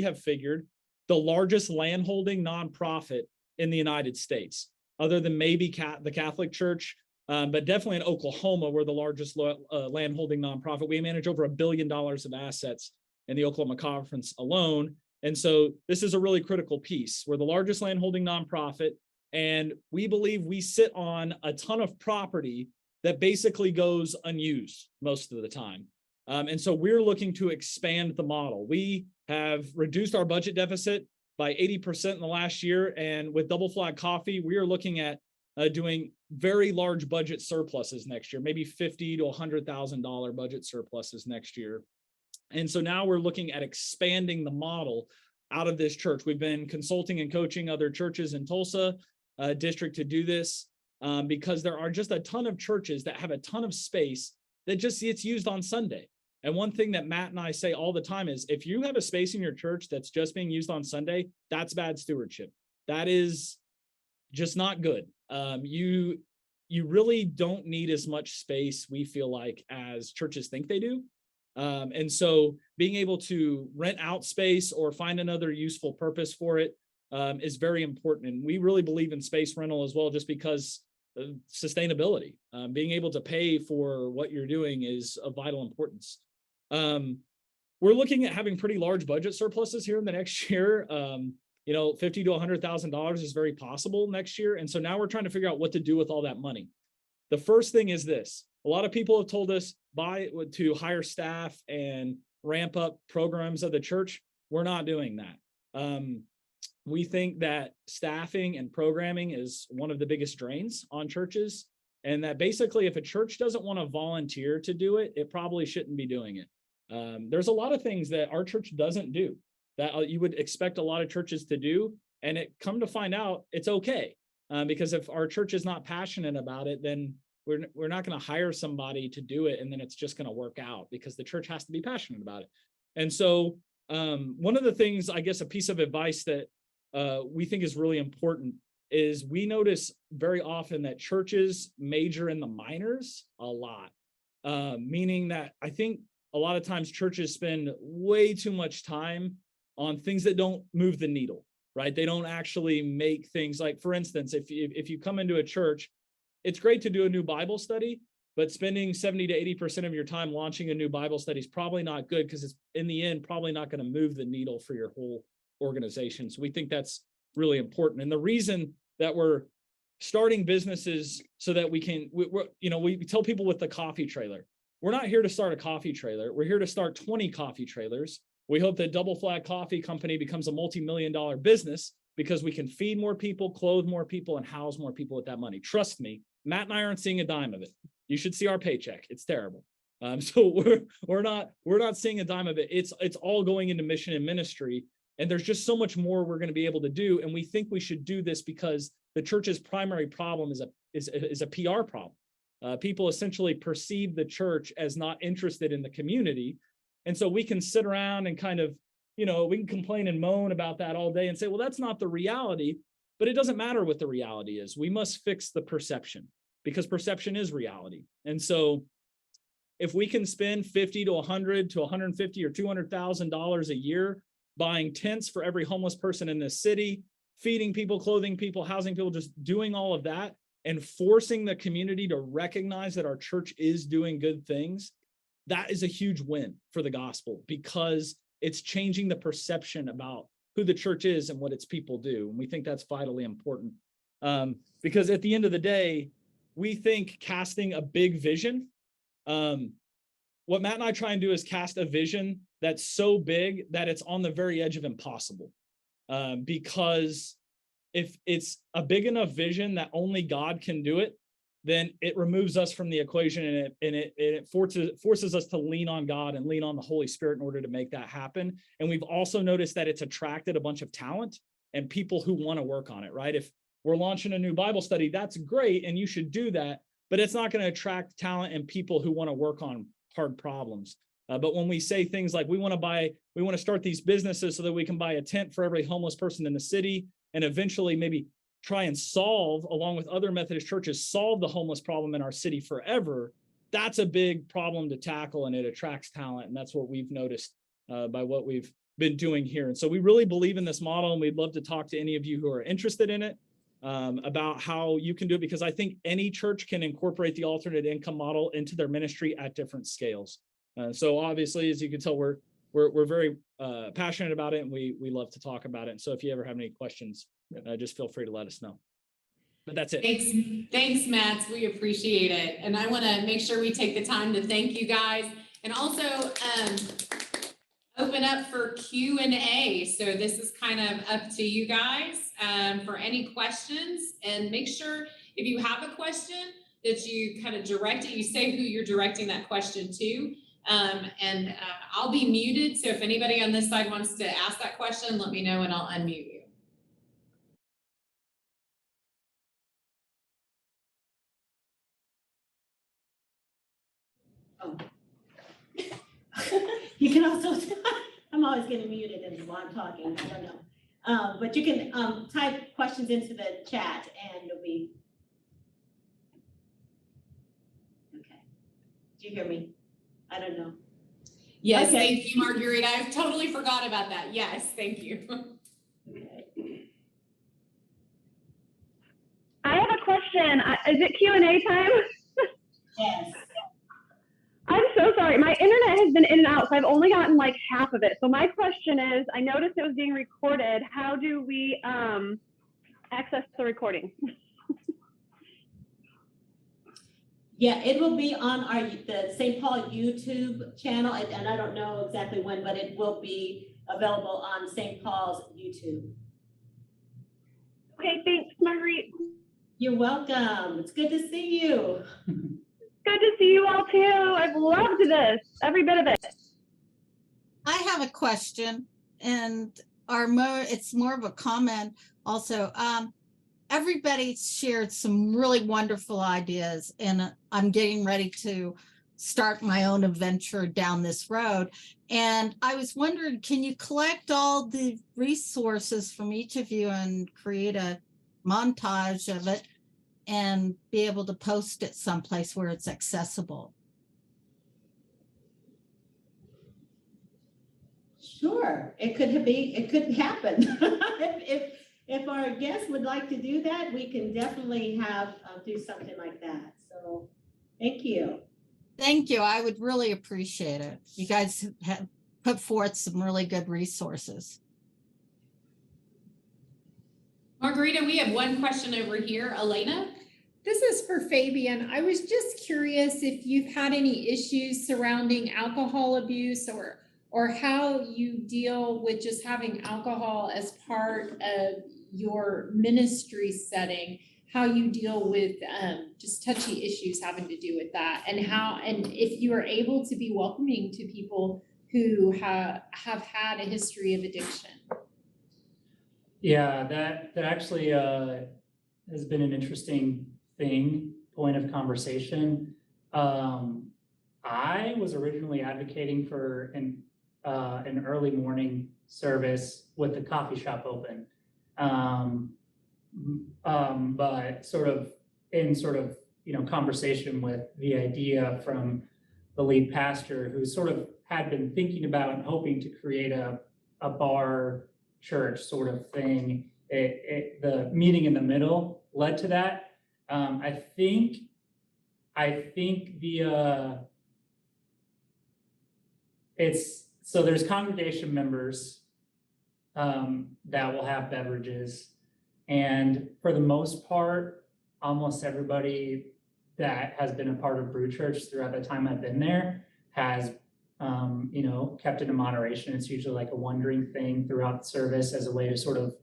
have figured the largest landholding nonprofit in the United States, other than maybe the Catholic Church, but definitely in Oklahoma, we're the largest landholding nonprofit. We manage over $1 billion of assets in the Oklahoma Conference alone. And so this is a really critical piece. We're the largest landholding nonprofit, and we believe we sit on a ton of property that basically goes unused most of the time. And so we're looking to expand the model. We have reduced our budget deficit by 80% in the last year. And with Double Flag Coffee, we are looking at doing very large budget surpluses next year, maybe $50,000 to $100,000 budget surpluses next year. And so now we're looking at expanding the model out of this church. We've been consulting and coaching other churches in Tulsa district to do this because there are just a ton of churches that have a ton of space that just gets used on Sunday. And one thing that Matt and I say all the time is, if you have a space in your church that's just being used on Sunday, that's bad stewardship. That is just not good. You really don't need as much space, we feel like, as churches think they do. And so being able to rent out space or find another useful purpose for it is very important. And we really believe in space rental as well, just because of sustainability. Being able to pay for what you're doing is of vital importance. We're looking at having pretty large budget surpluses here in the next year. $50,000 to $100,000 is very possible next year. And so now we're trying to figure out what to do with all that money. The first thing is this: a lot of people have told us to hire staff and ramp up programs of the church. We're not doing that. We think that staffing and programming is one of the biggest drains on churches, and that basically if a church doesn't want to volunteer to do it, it probably shouldn't be doing it. There's a lot of things that our church doesn't do that you would expect a lot of churches to do, and come to find out it's okay, because if our church is not passionate about it, then we're not going to hire somebody to do it, and then it's just going to work out, because the church has to be passionate about it. And so one of the things, I guess, a piece of advice that we think is really important is we notice very often that churches major in the minors a lot, meaning that I think a lot of times churches spend way too much time on things that don't move the needle, right? They don't actually make things like, for instance, if you come into a church, it's great to do a new Bible study, but spending 70 to 80% of your time launching a new Bible study is probably not good, because it's in the end probably not going to move the needle for your whole organization. So we think that's really important. And the reason that we're starting businesses so that we tell people with the coffee trailer, we're not here to start a coffee trailer. We're here to start 20 coffee trailers. We hope that Double Flag Coffee Company becomes a multi-million-dollar business, because we can feed more people, clothe more people, and house more people with that money. Trust me, Matt and I aren't seeing a dime of it. You should see our paycheck. It's terrible. So we're not seeing a dime of it. It's all going into mission and ministry. And there's just so much more we're going to be able to do. And we think we should do this because the church's primary problem is a PR problem. People essentially perceive the church as not interested in the community. And so we can sit around and kind of, we can complain and moan about that all day and say, well, that's not the reality. But it doesn't matter what the reality is. We must fix the perception, because perception is reality. And so if we can spend $50,000 to $100,000 to $150,000 or $200,000 a year buying tents for every homeless person in this city, feeding people, clothing people, housing people, just doing all of that, and forcing the community to recognize that our church is doing good things, that is a huge win for the gospel, because it's changing the perception about who the church is and what its people do. And we think that's vitally important, because at the end of the day, we think casting a big vision, what Matt and I try and do is cast a vision that's so big that it's on the very edge of impossible. Because if it's a big enough vision that only God can do it, then it removes us from the equation, and it forces us to lean on God and lean on the Holy Spirit in order to make that happen. And we've also noticed that it's attracted a bunch of talent and people who want to work on it, right? If we're launching a new Bible study, that's great, and you should do that, but it's not going to attract talent and people who want to work on hard problems. But when we say things like we want to start these businesses so that we can buy a tent for every homeless person in the city, and eventually maybe try and solve, along with other Methodist churches, solve the homeless problem in our city forever, that's a big problem to tackle, and it attracts talent. And that's what we've noticed by what we've been doing here. And so we really believe in this model, and we'd love to talk to any of you who are interested in it about how you can do it, because I think any church can incorporate the alternate income model into their ministry at different scales. So obviously, as you can tell, we're very passionate about it, and we love to talk about it. And so if you ever have any questions, just feel free to let us know. But that's it. Thanks, Matt. We appreciate it. And I want to make sure we take the time to thank you guys, and also open up for Q&A. So this is kind of up to you guys for any questions, and make sure if you have a question that you kind of direct it, you say who you're directing that question to. I'll be muted. So if anybody on this side wants to ask that question, let me know and I'll unmute you. Oh. You can also, I'm always getting muted and while I'm talking, I don't know. But you can type questions into the chat and it'll be. Okay. Do you hear me? I don't know. Yes, Okay. Thank you, Marguerite. I totally forgot about that. Yes, thank you. Okay. I have a question. Is it Q&A time? Yes. I'm so sorry. My internet has been in and out, so I've only gotten like half of it. So my question is, I noticed it was being recorded. How do we access the recording? Yeah, it will be on the St. Paul YouTube channel, and I don't know exactly when, but it will be available on St. Paul's YouTube. Okay, thanks, Marguerite. You're welcome. It's good to see you. Good to see you all too. I've loved this, every bit of it. I have a question, and it's more of a comment also. Everybody shared some really wonderful ideas, and I'm getting ready to start my own adventure down this road. And I was wondering, can you collect all the resources from each of you and create a montage of it and be able to post it someplace where it's accessible? Sure, it could happen. If our guests would like to do that, we can definitely do something like that. So thank you. Thank you. I would really appreciate it. You guys have put forth some really good resources. Margarita, we have one question over here. Elena? This is for Fabian. I was just curious if you've had any issues surrounding alcohol abuse, or how you deal with just having alcohol as part of your ministry setting, how you deal with just touchy issues having to do with that, and if you are able to be welcoming to people who have had a history of addiction. Yeah, that actually has been an interesting point of conversation. I was originally advocating for an early morning service with the coffee shop open, but sort of conversation with the idea from the lead pastor, who sort of had been thinking about and hoping to create a bar church sort of thing. The meeting in the middle led to that. I think so there's congregation members that will have beverages, and for the most part, almost everybody that has been a part of Brew Church throughout the time I've been there has kept it in moderation. It's usually like a wondering thing throughout the service as a way to sort of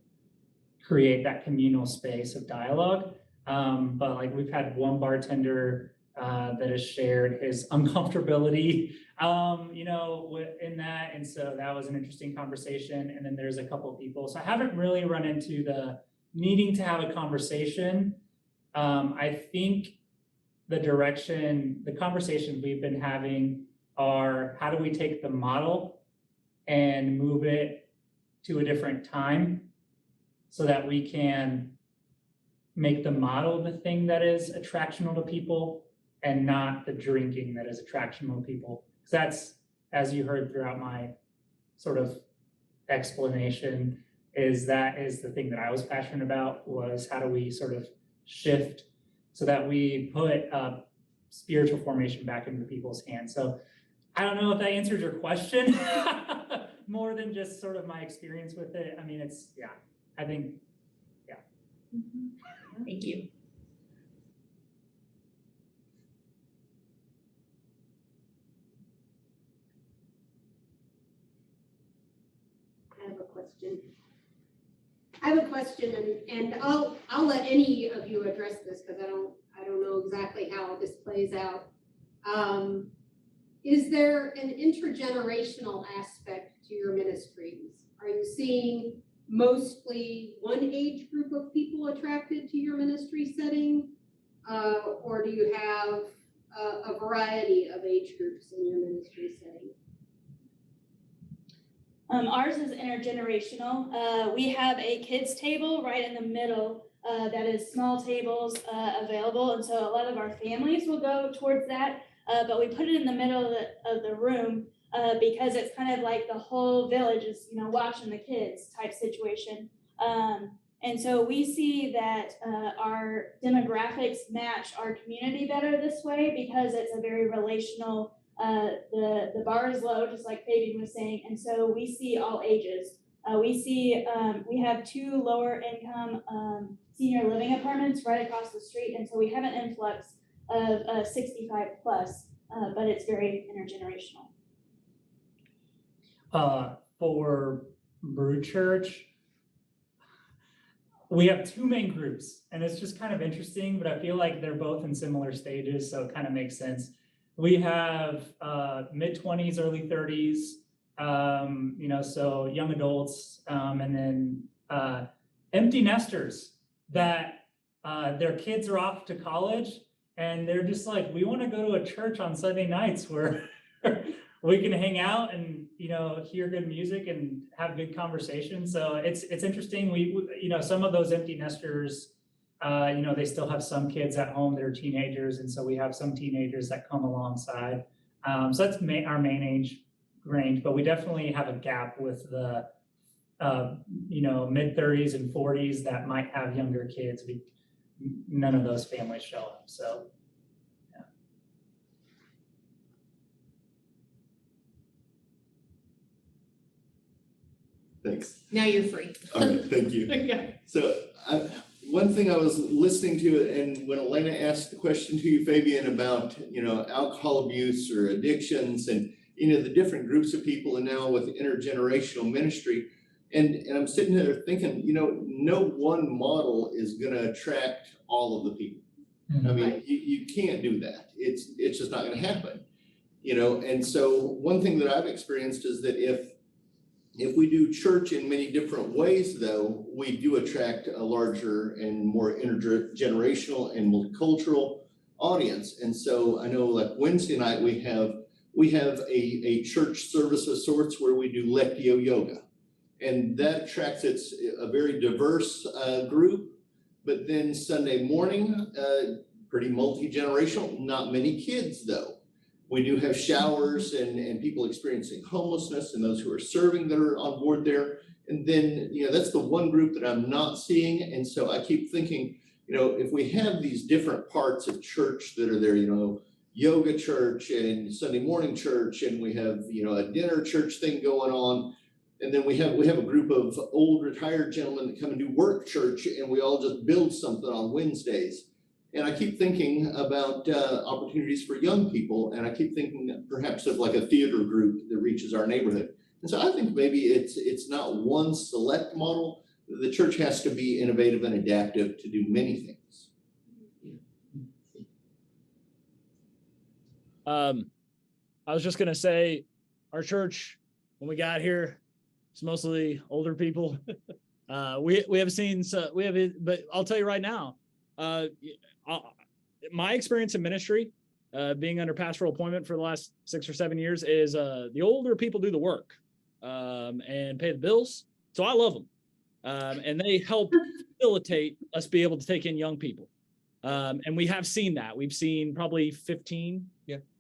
create that communal space of dialogue. But like we've had one bartender that has shared his uncomfortability, in that. And so that was an interesting conversation. And then there's a couple of people. So I haven't really run into the needing to have a conversation. I think the conversations we've been having are, how do we take the model and move it to a different time so that we can make the model the thing that is attractional to people and not the drinking that is attractional to people. Because that's, as you heard throughout my sort of explanation is the thing that I was passionate about, was how do we sort of shift so that we put spiritual formation back into people's hands. So I don't know if that answers your question more than just sort of my experience with it. I mean, I think. Thank you. I have a question, and I'll let any of you address this because I don't know exactly how this plays out. Is there an intergenerational aspect to your ministries? Are you seeing mostly one age group of people attracted to your ministry setting? Or do you have a variety of age groups in your ministry setting? Ours is intergenerational. We have a kids table right in the middle that is small tables available. And so a lot of our families will go towards that. But we put it in the middle of the room because it's kind of like the whole village is, watching the kids type situation. And so we see that our demographics match our community better this way because it's a very relational. The bar is low, just like Fabian was saying, and so we see all ages. We have 2 lower income senior living apartments right across the street, and so we have an influx of 65 plus, but it's very intergenerational. For Brew Church, we have 2 main groups, and it's just kind of interesting, but I feel like they're both in similar stages, so it kind of makes sense. We have mid-20s, early 30s, so young adults, and then empty nesters that their kids are off to college, and they're just like, we want to go to a church on Sunday nights where we can hang out and hear good music and have good conversation. So it's interesting. We some of those empty nesters, they still have some kids at home that are teenagers, and so we have some teenagers that come alongside. So that's our main age range, but we definitely have a gap with the mid-30s and 40s that might have younger kids. None of those families show up. So yeah. Thanks. Now you're free. All right, thank you. Yeah. So one thing I was listening to, and when Elena asked the question to you, Fabian, about, alcohol abuse or addictions and, the different groups of people, and now with intergenerational ministry, and I'm sitting there thinking, no one model is going to attract all of the people. Mm-hmm. I mean, you can't do that. It's just not going to happen, and so one thing that I've experienced is that if we do church in many different ways, though, we do attract a larger and more intergenerational and multicultural audience. And so I know, like Wednesday night, we have a church service of sorts where we do Lectio yoga, and that attracts a very diverse group. But then Sunday morning, pretty multi-generational, not many kids though. We do have showers and people experiencing homelessness and those who are serving that are on board there. And then, that's the one group that I'm not seeing. And so I keep thinking, if we have these different parts of church that are there, yoga church and Sunday morning church, and we have, a dinner church thing going on. And then we have a group of old retired gentlemen that come and do work church, and we all just build something on Wednesdays. And I keep thinking about opportunities for young people, and I keep thinking perhaps of like a theater group that reaches our neighborhood. And so I think maybe it's not one select model. The church has to be innovative and adaptive to do many things. I was just gonna say, our church, when we got here, it's mostly older people. We have seen, but I'll tell you right now, my experience in ministry, being under pastoral appointment for the last 6 or 7 years, is the older people do the work and pay the bills. So I love them, and they help facilitate us be able to take in young people. And we have seen that. We've seen probably 15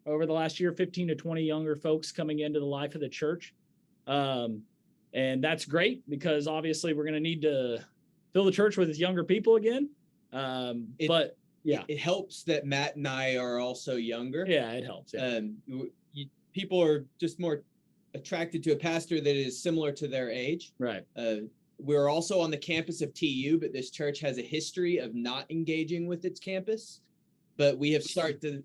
over the last year, 15 to 20 younger folks coming into the life of the church. And that's great because obviously we're going to need to fill the church with its younger people again. But yeah, it helps that Matt and I are also younger. yeah, it helps. Yeah. People are just more attracted to a pastor that is similar to their age. Right. We're also on the campus of TU, but this church has a history of not engaging with its campus. But we've started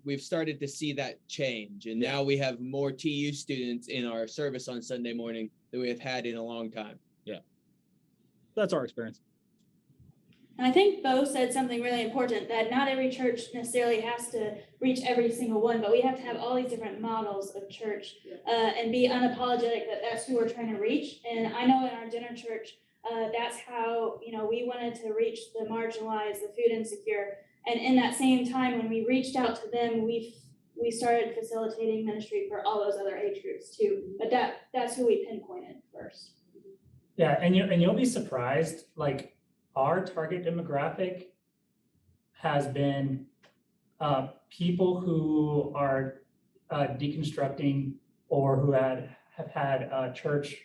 to see that change, and now we have more TU students in our service on Sunday morning than we have had in a long time. Yeah, that's our experience. And I think Bo said something really important, that not every church necessarily has to reach every single one, but we have to have all these different models of church and be unapologetic that that's who we're trying to reach. And I know in our dinner church, that's how, we wanted to reach the marginalized, the food insecure. And in that same time, when we reached out to them, we started facilitating ministry for all those other age groups too. But that's who we pinpointed first. Yeah, and you'll be surprised, like our target demographic has been people who are deconstructing or who have had church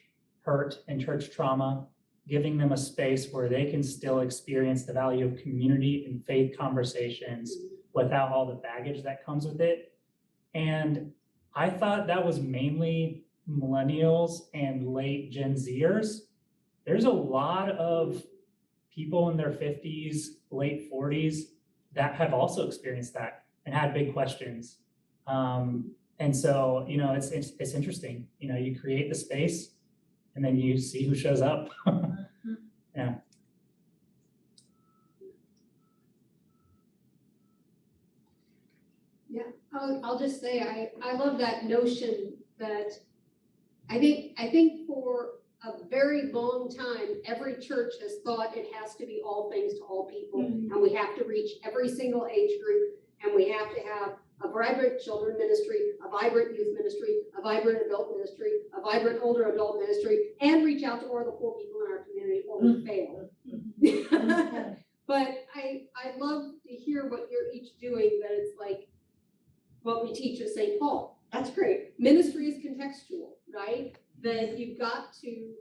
hurt and church trauma, giving them a space where they can still experience the value of community and faith conversations without all the baggage that comes with it. And I thought that was mainly millennials and late Gen Zers. There's a lot of people in their 50s, late 40s that have also experienced that and had big questions. And so, it's interesting. You create the space and then you see who shows up. Yeah. Yeah, I'll just say, I love that notion that I think for a very long time, every church has thought it has to be all things to all people, and we have to reach every single age group, and we have to have a vibrant children ministry, a vibrant youth ministry, a vibrant adult ministry, a vibrant older adult ministry, and reach out to all the poor people in our community, or we fail. But I love to hear what you're each doing, that it's like what we teach at St. Paul. That's great. Ministry is contextual, right? That you've got to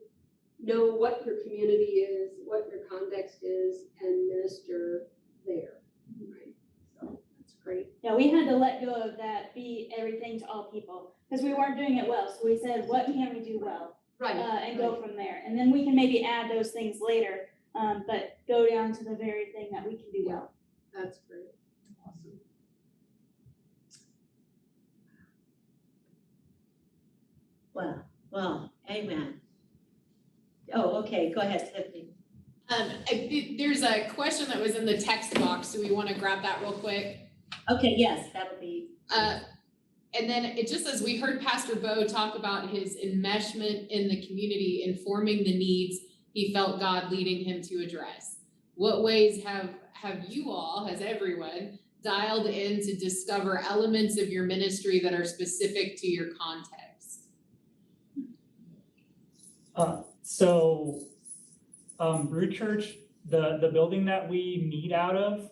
know what your community is, what your context is, and minister there, right? So that's great. Yeah, we had to let go of that, be everything to all people, because we weren't doing it well. So we said, what can we do well? Right. And go from there. And then we can maybe add those things later, but go down to the very thing that we can do well. That's great. Awesome. Well, amen. Oh, okay, go ahead, Tiffany. There's a question that was in the text box. Do we want to grab that real quick? Okay, yes, that'll be. And then it just says, we heard Pastor Bo talk about his enmeshment in the community, informing the needs he felt God leading him to address. What ways have you all, has everyone, dialed in to discover elements of your ministry that are specific to your context? Brood Church, the building that we meet out of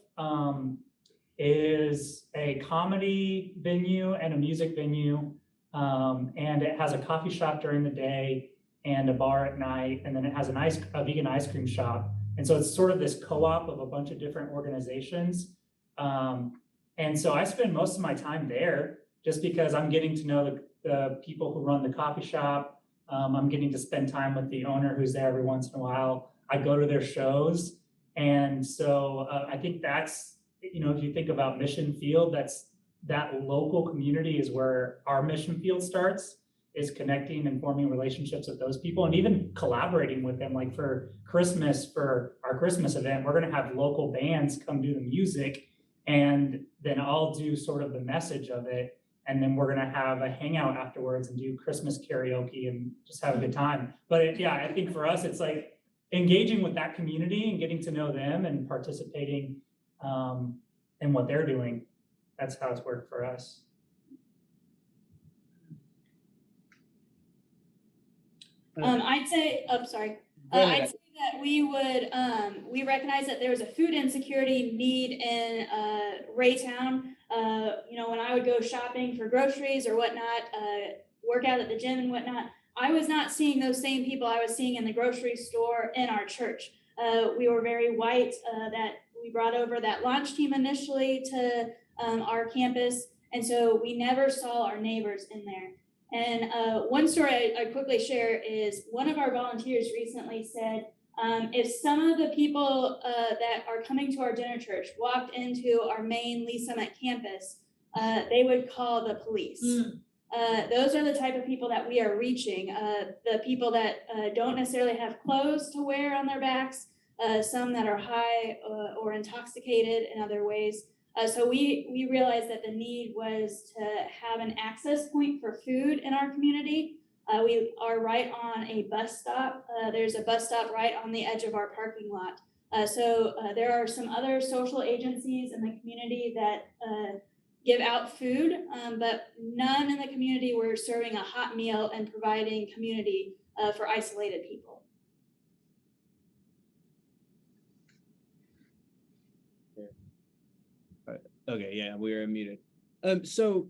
is a comedy venue and a music venue. And it has a coffee shop during the day and a bar at night. And then it has a vegan ice cream shop. And so it's sort of this co-op of a bunch of different organizations. And so I spend most of my time there just because I'm getting to know the people who run the coffee shop. I'm getting to spend time with the owner who's there every once in a while. I go to their shows. And so I think that's, if you think about mission field, that local community is where our mission field starts, is connecting and forming relationships with those people and even collaborating with them. Like for Christmas, for our Christmas event, we're going to have local bands come do the music, and then I'll do sort of the message of it. And then we're going to have a hangout afterwards and do Christmas karaoke and just have a good time. But I think for us, it's like engaging with that community and getting to know them and participating in what they're doing. That's how it's worked for us. I'd say, I'd say that we recognize that there was a food insecurity need in Raytown. When I would go shopping for groceries or whatnot, work out at the gym and whatnot, I was not seeing those same people I was seeing in the grocery store in our church. We were very white, that we brought over that launch team initially to our campus. And so we never saw our neighbors in there. And one story I quickly share is one of our volunteers recently said, if some of the people that are coming to our dinner church walked into our main Lee Summit campus, they would call the police. Those are the type of people that we are reaching, the people that don't necessarily have clothes to wear on their backs, some that are high or intoxicated in other ways. So we realized that the need was to have an access point for food in our community. We are right on a bus stop. There's a bus stop right on the edge of our parking lot. So there are some other social agencies in the community that give out food, but none in the community were serving a hot meal and providing community for isolated people. Okay, yeah, we were muted. So,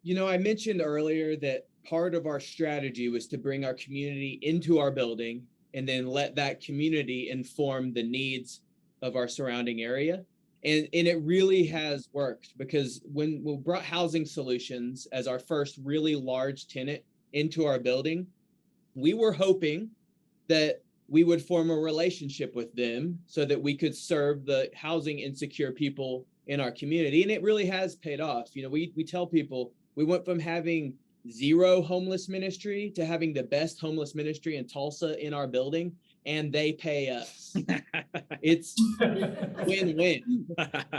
I mentioned earlier that part of our strategy was to bring our community into our building and then let that community inform the needs of our surrounding area. And it really has worked, because when we brought Housing Solutions as our first really large tenant into our building, we were hoping that we would form a relationship with them so that we could serve the housing insecure people in our community. And it really has paid off. We tell people we went from having 0 homeless ministry to having the best homeless ministry in Tulsa in our building, and they pay us. It's win-win.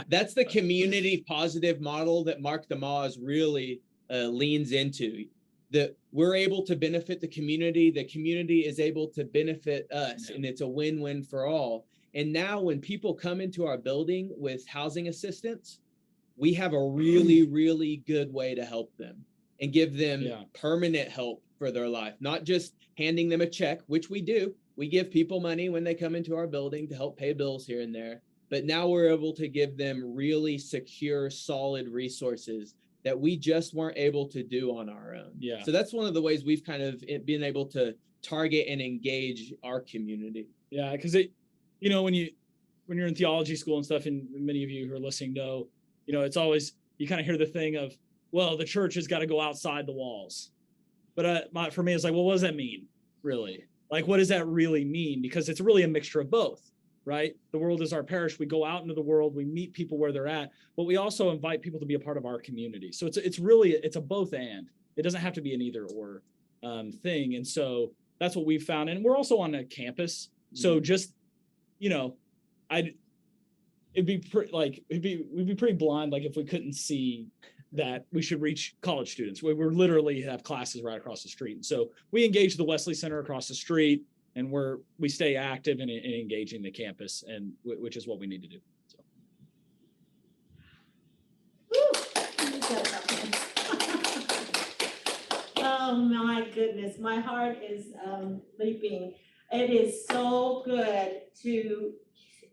That's the community positive model that Mark DeMoss really leans into. That we're able to benefit the community is able to benefit us, and it's a win-win for all. And now when people come into our building with housing assistance, we have a really, really good way to help them and give them permanent help for their life, not just handing them a check, which we do. We give people money when they come into our building to help pay bills here and there. But now we're able to give them really secure, solid resources that we just weren't able to do on our own. Yeah. So that's one of the ways we've kind of been able to target and engage our community. Yeah, because when you're in theology school and stuff, and many of you who are listening know, it's always, you kind of hear the thing of, well, the church has got to go outside the walls. But for me, it's like, well, what does that mean, really? Like, what does that really mean? Because it's really a mixture of both, right? The world is our parish. We go out into the world, we meet people where they're at, but we also invite people to be a part of our community. So it's really a both and. It doesn't have to be an either or thing. And so that's what we've found. And we're also on a campus. So just, we'd be pretty blind, like if we couldn't see that we should reach college students. We literally have classes right across the street. And so we engage the Wesley Center across the street, and we stay active in engaging the campus, and which is what we need to do. So. Oh my goodness, my heart is leaping. It is so good to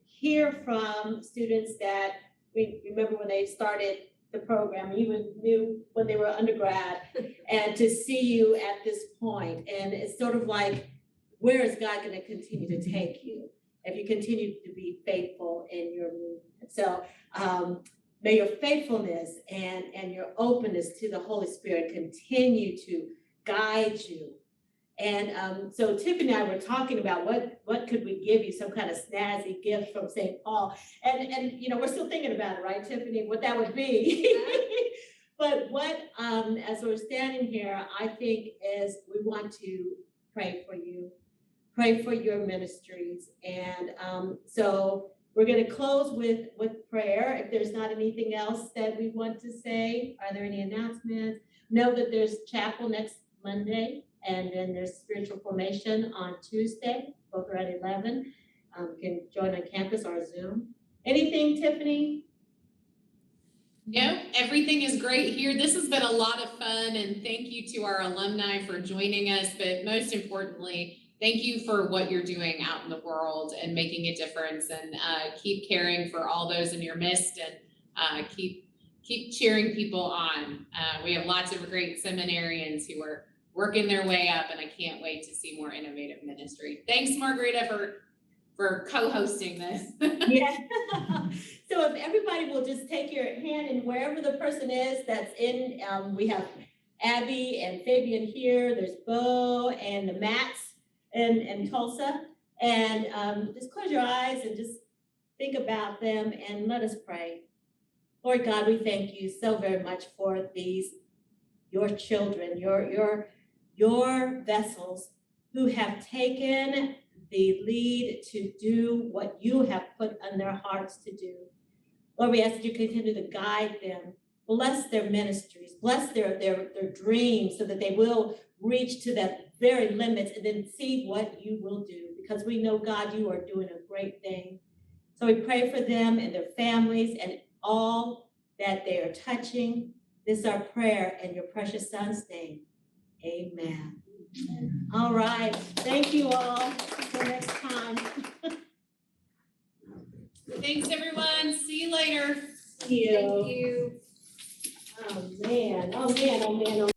hear from students that we remember when they started the program, even knew when they were undergrad, and to see you at this point. And it's sort of like, where is God going to continue to take you if you continue to be faithful in your movement? So may your faithfulness and your openness to the Holy Spirit continue to guide you. And so Tiffany and I were talking about what could we give you, some kind of snazzy gift from St. Paul. And we're still thinking about it, right, Tiffany, what that would be. But as we're standing here, I think is we want to pray for you, pray for your ministries. And so we're going to close with prayer. If there's not anything else that we want to say, are there any announcements? Know that there's chapel next Monday, and then there's spiritual formation on Tuesday. Both are at 11. You can join on campus or Zoom. Anything, Tiffany? No, everything is great here. This has been a lot of fun, and thank you to our alumni for joining us. But most importantly, thank you for what you're doing out in the world and making a difference, and keep caring for all those in your midst, and keep cheering people on. We have lots of great seminarians who are working their way up, and I can't wait to see more innovative ministry. Thanks, Margarita, for co-hosting this. Yeah. So if everybody will just take your hand and wherever the person is that's in, we have Abby and Fabian here, there's Bo and the Mats and Tulsa. And just close your eyes and just think about them and let us pray. Lord God, we thank you so very much for these, your children, your vessels who have taken the lead to do what you have put on their hearts to do. Lord, we ask that you continue to guide them, bless their ministries, bless their dreams so that they will reach to that very limits and then see what you will do. Because we know, God, you are doing a great thing. So we pray for them and their families and all that they are touching. This is our prayer in your precious son's name. Amen. All right. Thank you all. Until next time. Thanks, everyone. See you later. See you. Thank you. Oh, man. Oh, man. Oh, man. Oh,